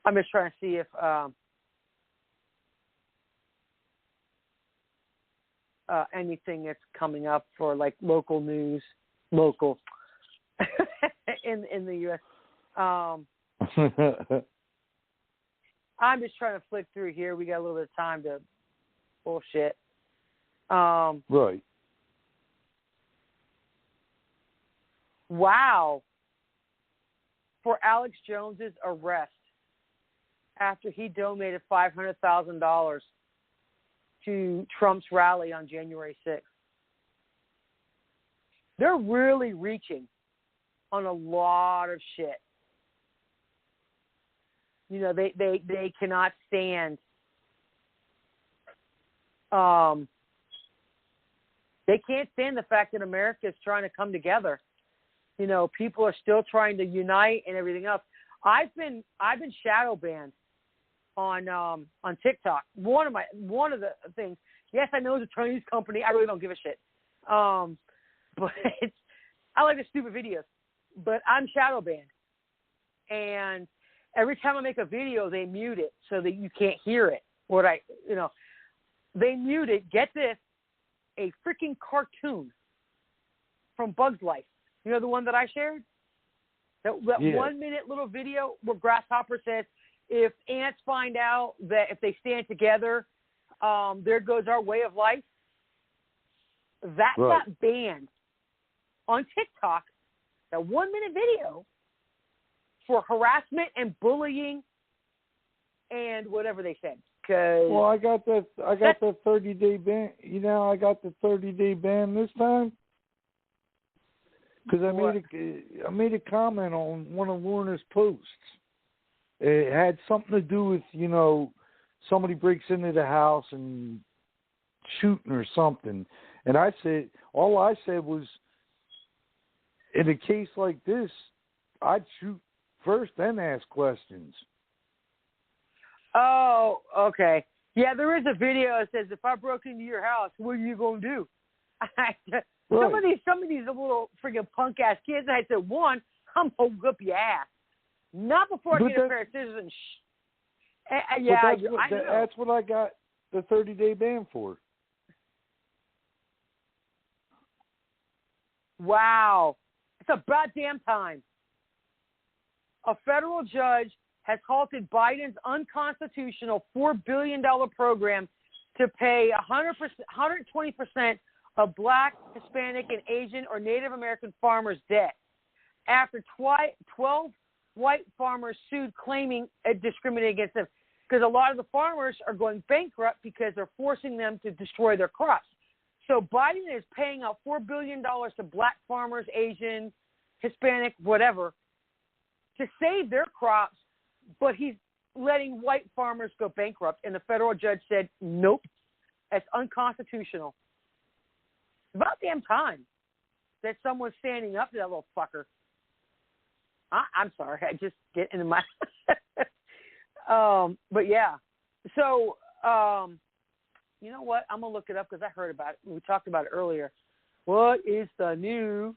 I'm just trying to see if anything that's coming up for like local news, in the U.S. I'm just trying to flick through here. We got a little bit of time to bullshit. Right. Wow. For Alex Jones's arrest after he donated $500,000 to Trump's rally on January 6th. They're really reaching on a lot of shit. You know, they cannot stand. They can't stand the fact that America is trying to come together. You know, people are still trying to unite and everything else. I've been shadow banned on TikTok. One of the things. Yes, I know it's a Chinese company. I really don't give a shit. But I like the stupid videos. But I'm shadow banned, and every time I make a video, they mute it so that you can't hear it. They mute it. Get this, a freaking cartoon from Bug's Life. You know the one that I shared? That 1 minute little video where Grasshopper says, if ants find out that if they stand together, there goes our way of life. That got banned on TikTok, that 1 minute video, for harassment and bullying and whatever they said. Well, I got that 30-day ban. I got the 30-day ban this time because I made a comment on one of Lorna's posts. It had something to do with somebody breaks into the house and shooting or something, and all I said was, in a case like this, I'd shoot first, then ask questions. Oh, okay. Yeah, there is a video that says, if I broke into your house, what are you going to do? Some of these little freaking punk-ass kids, I said, one, I'm going to whoop your ass. Not before I get a pair of scissors and that's what I got the 30-day ban for. Wow. It's about damn time. A federal judge has halted Biden's unconstitutional $4 billion program to pay 120% of Black, Hispanic, and Asian or Native American farmers' debt after 12 white farmers sued claiming it discriminated against them, because a lot of the farmers are going bankrupt because they're forcing them to destroy their crops. So Biden is paying out $4 billion to Black farmers, Asian, Hispanic, whatever, to save their crops, but he's letting white farmers go bankrupt. And the federal judge said, nope, that's unconstitutional. It's about damn time that someone's standing up to that little fucker. I'm sorry, I just get into my... but yeah. So, you know what? I'm going to look it up because I heard about it. We talked about it earlier. What is the new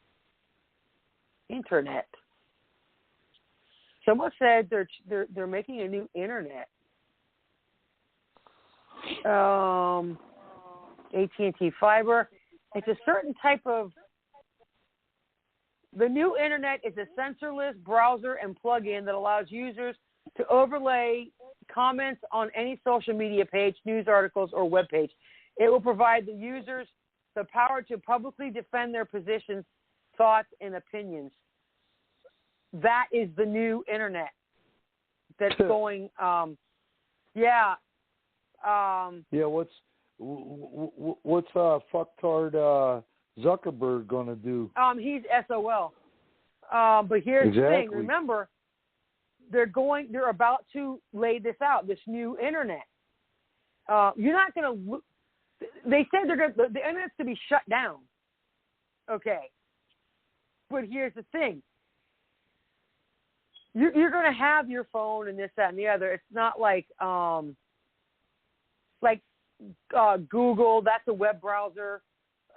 internet? Someone said they're making a new internet. AT&T fiber. It's a certain type of. The new internet is a sensorless browser and plugin that allows users to overlay comments on any social media page, news articles, or web page. It will provide the users the power to publicly defend their positions, thoughts, and opinions. That is the new internet that's going. What's fucktard Zuckerberg gonna do? He's SOL. But here's the thing. Remember, they're about to lay this out. This new internet. You're not gonna. They said the internet's to be shut down. Okay. But here's the thing. You're going to have your phone and this, that, and the other. It's not like Google. That's a web browser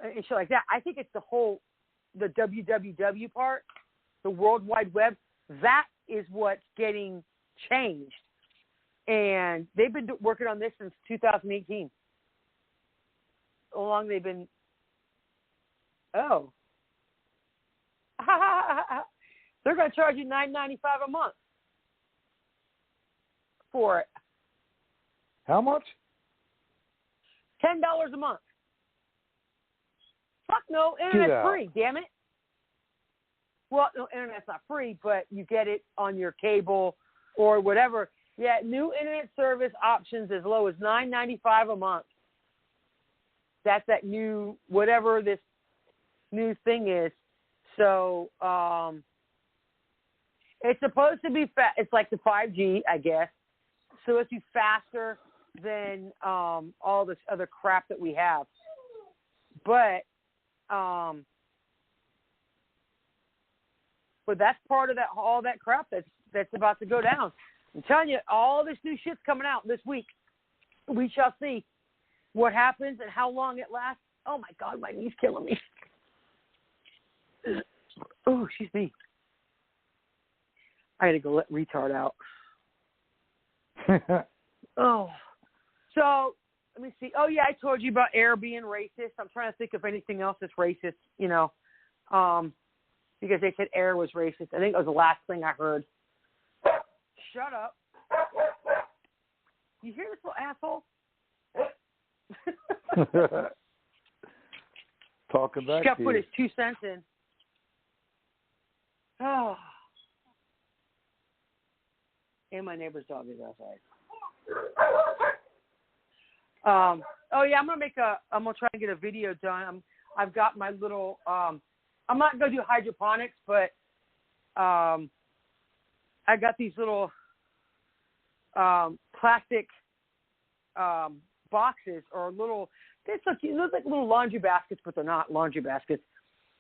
and shit like that. I think it's the www part, the World Wide Web. That is what's getting changed, and they've been working on this since 2018. How long they've been? Oh. They're going to charge you $9.95 a month for it. How much? $10 a month. Fuck no, internet's free, damn it. Well, no, internet's not free, but you get it on your cable or whatever. Yeah, new internet service options as low as $9.95 a month. That's that new, whatever this new thing is. So, it's supposed to be it's like the 5G, I guess. So it's be faster than all this other crap that we have. But But that's part of that all that crap that's about to go down. I'm telling you, all this new shit's coming out this week. We shall see what happens and how long it lasts. Oh, my God, my knee's killing me. Oh, excuse me. I had to go let retard out. Oh. So, let me see. Oh, yeah, I told you about air being racist. I'm trying to think of anything else that's racist, because they said air was racist. I think that was the last thing I heard. Shut up. You hear this little asshole? Talking back He's got to to put you. his 2 cents in. Oh. And my neighbor's dog is outside. Oh yeah, I'm gonna try and get a video done. I've got my little. I'm not gonna do hydroponics, but I got these little plastic boxes or little. They look like little laundry baskets, but they're not laundry baskets.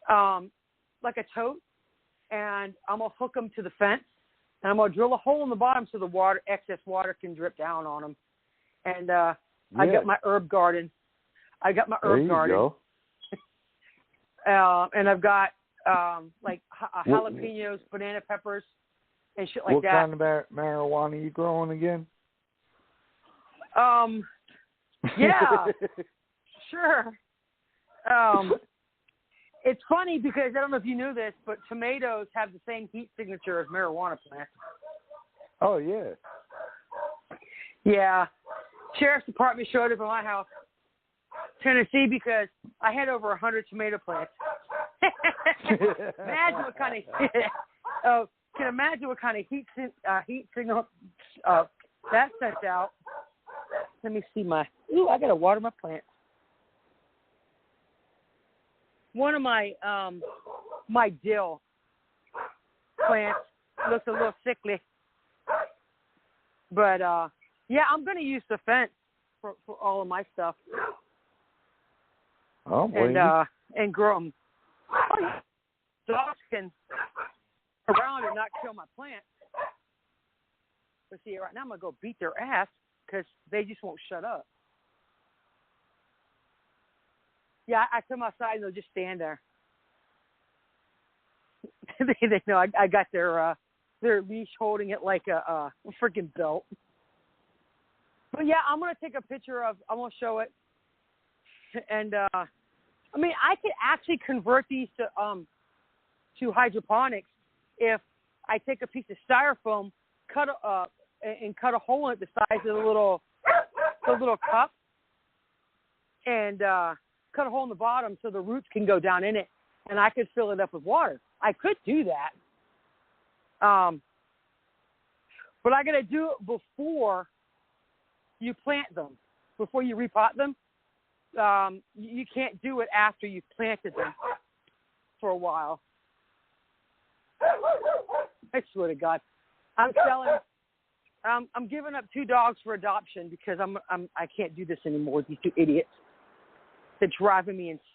Like a tote, and I'm gonna hook them to the fence, and I'm gonna drill a hole in the bottom so the excess water can drip down on them. And I got my herb garden. There you go. And I've got jalapenos, banana peppers, and shit like that. What kind of marijuana are you growing again? Yeah, sure. It's funny because I don't know if you knew this, but tomatoes have the same heat signature as marijuana plants. Oh, yeah. Yeah. Sheriff's Department showed up at my house, Tennessee, because I had over 100 tomato plants. Imagine what kind of heat signal that sets out. Let me see I gotta water my plants. One of my my dill plants looks a little sickly, but yeah, I'm gonna use the fence for all of my stuff. Oh, boy. And grow them. Oh, yeah. Dogs can around and not kill my plants. But see, right now I'm gonna go beat their ass because they just won't shut up. Yeah, I come outside and they'll just stand there. they know I got their leash holding it like a freaking belt. But yeah, I'm gonna take a picture I'm gonna show it, and I could actually convert these to hydroponics if I take a piece of styrofoam, cut a hole in it the size of the little cup, and cut a hole in the bottom so the roots can go down in it, and I could fill it up with water. I could do that, but I gotta do it before you plant them, before you repot them. You can't do it after you've planted them for a while. I swear to God, I'm giving up 2 dogs for adoption because I can't do this anymore with these 2 idiots. They're driving me insane.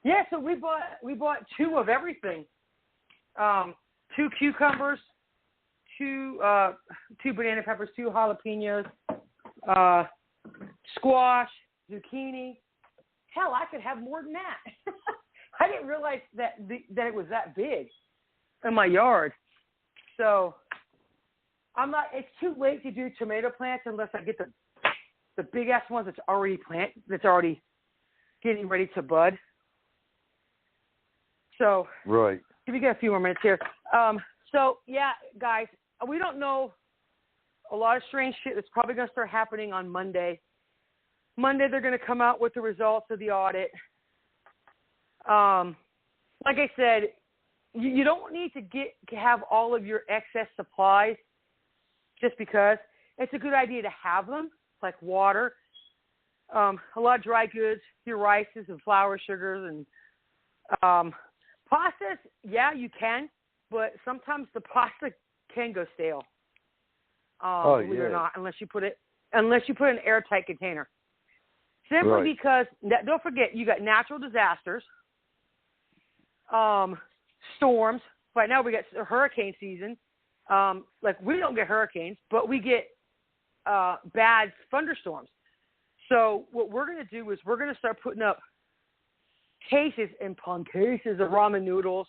Yeah, so we bought 2 of everything. 2 cucumbers, 2 banana peppers, 2 jalapenos, squash, zucchini. Hell, I could have more than that. I didn't realize that it was that big in my yard. So it's too late to do tomato plants unless I get the big ass ones that's already getting ready to bud. So right. We got a few more minutes here. So yeah, guys, we don't know. A lot of strange shit that's probably going to start happening on Monday. Monday, they're going to come out with the results of the audit. Like I said, you don't need to have all of your excess supplies just because. It's a good idea to have them, like water, a lot of dry goods, your rices and flour, sugars, and pastas. Yeah, you can, but sometimes the pasta can go stale. Believe it or not, unless you put it in an airtight container. Simply because, don't forget, you got natural disasters, storms. Right now we got hurricane season. Like, we don't get hurricanes, but we get bad thunderstorms. So what we're going to do is we're going to start putting up cases of ramen noodles,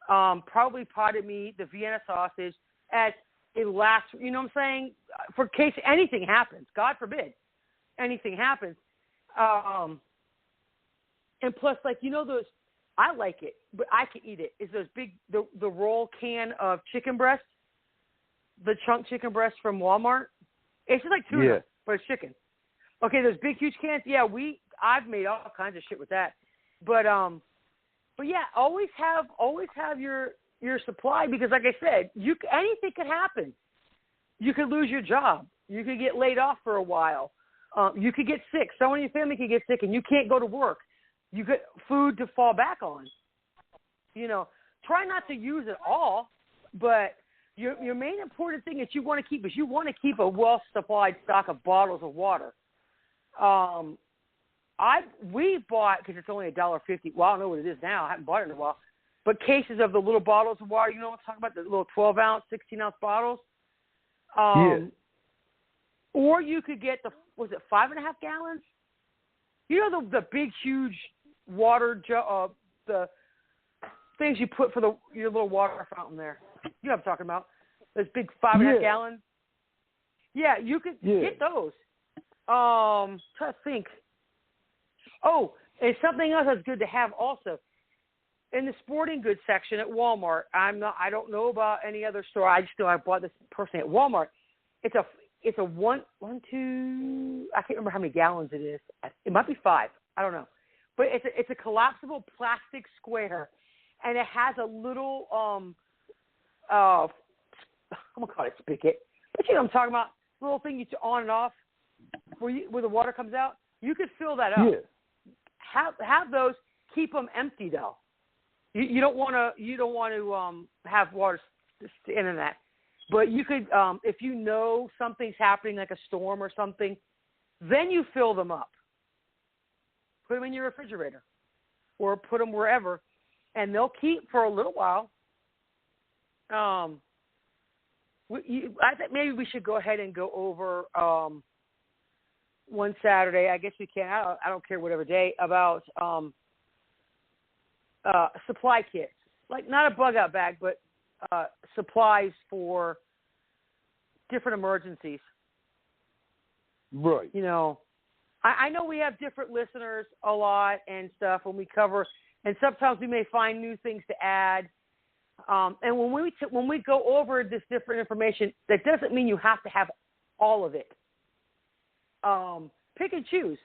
probably potted meat, the Vienna sausage, as a last, you know what I'm saying, for case anything happens. God forbid anything happens. And plus, like, you know, those, I like it, but I can eat it, is those big, the roll can of chicken breasts, the chunk chicken breasts from Walmart. It's just like tuna, but it's chicken. Okay, those big, huge cans, I've made all kinds of shit with that. But yeah, always have your supply, because like I said, anything could happen. You could lose your job. You could get laid off for a while. You could get sick. Someone in your family could get sick, and you can't go to work. You get food to fall back on. You know, try not to use it all, but your main important thing that you want to keep is you want to keep a well-supplied stock of bottles of water. We bought, because it's only $1.50. Well, I don't know what it is now. I haven't bought it in a while. But cases of the little bottles of water, you know what I'm talking about, the little 12-ounce, 16-ounce bottles? Or you could get 5.5 gallons? You know the big, huge water, the things you put for your little water fountain there? You know what I'm talking about. Those big 5.5 gallons? Yeah, you could get those. Try to think. Oh, and something else that's good to have also. In the sporting goods section at Walmart, I don't know about any other store. I just know I bought this personally at Walmart. It's a one, two, I can't remember how many gallons it is. It might be 5. I don't know. But it's a collapsible plastic square, and it has a little I'm gonna call it spigot. But you know what I'm talking about? The little thing you on and off where the water comes out. You could fill that up. Yeah. Have those. Keep them empty though. You don't want to have water in that. But you could, if you know something's happening, like a storm or something, then you fill them up. Put them in your refrigerator, or put them wherever, and they'll keep for a little while. I think maybe we should go ahead and go over one Saturday. I guess we can. I don't care whatever day, about supply kits, like not a bug out bag, but supplies for different emergencies. Right. You know, I know we have different listeners a lot and stuff when we cover, and sometimes we may find new things to add. And when we go over this different information, that doesn't mean you have to have all of it. Pick and choose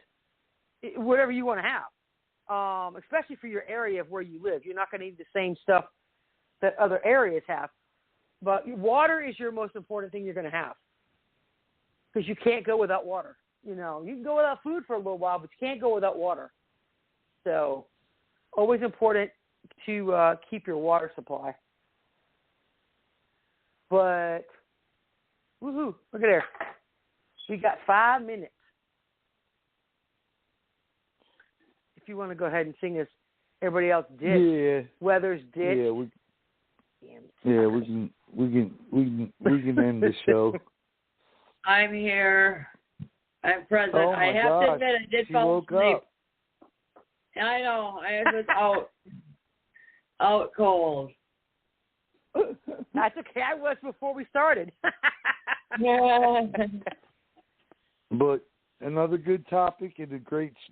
whatever you want to have, especially for your area of where you live. You're not going to need the same stuff that other areas have. But water is your most important thing you're going to have, because you can't go without water. You know, you can go without food for a little while, but you can't go without water. So always important to keep your water supply. But, woohoo, look at there. We got 5 minutes. If you want to go ahead and sing as everybody else did. Yeah. Weathers did. Yeah, we can end the show. I'm here. I'm present. Oh I have to admit, I did fall asleep. Up. I know. I was out cold. That's okay. I was before we started. Yeah. But another good topic and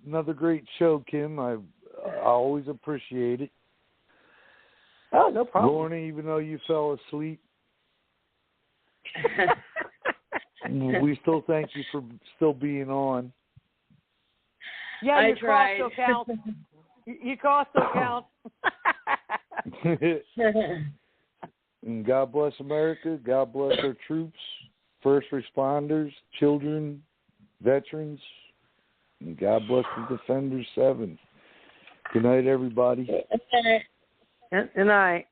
another great show, Kim. I always appreciate it. Oh, no problem. Lorna, even though you fell asleep, we still thank you for still being on. Yeah, your tried. call still counts. Your call still counts. And God bless America. God bless our troops, first responders, children, veterans. And God bless the Defenders 7. Good night, everybody. Good night.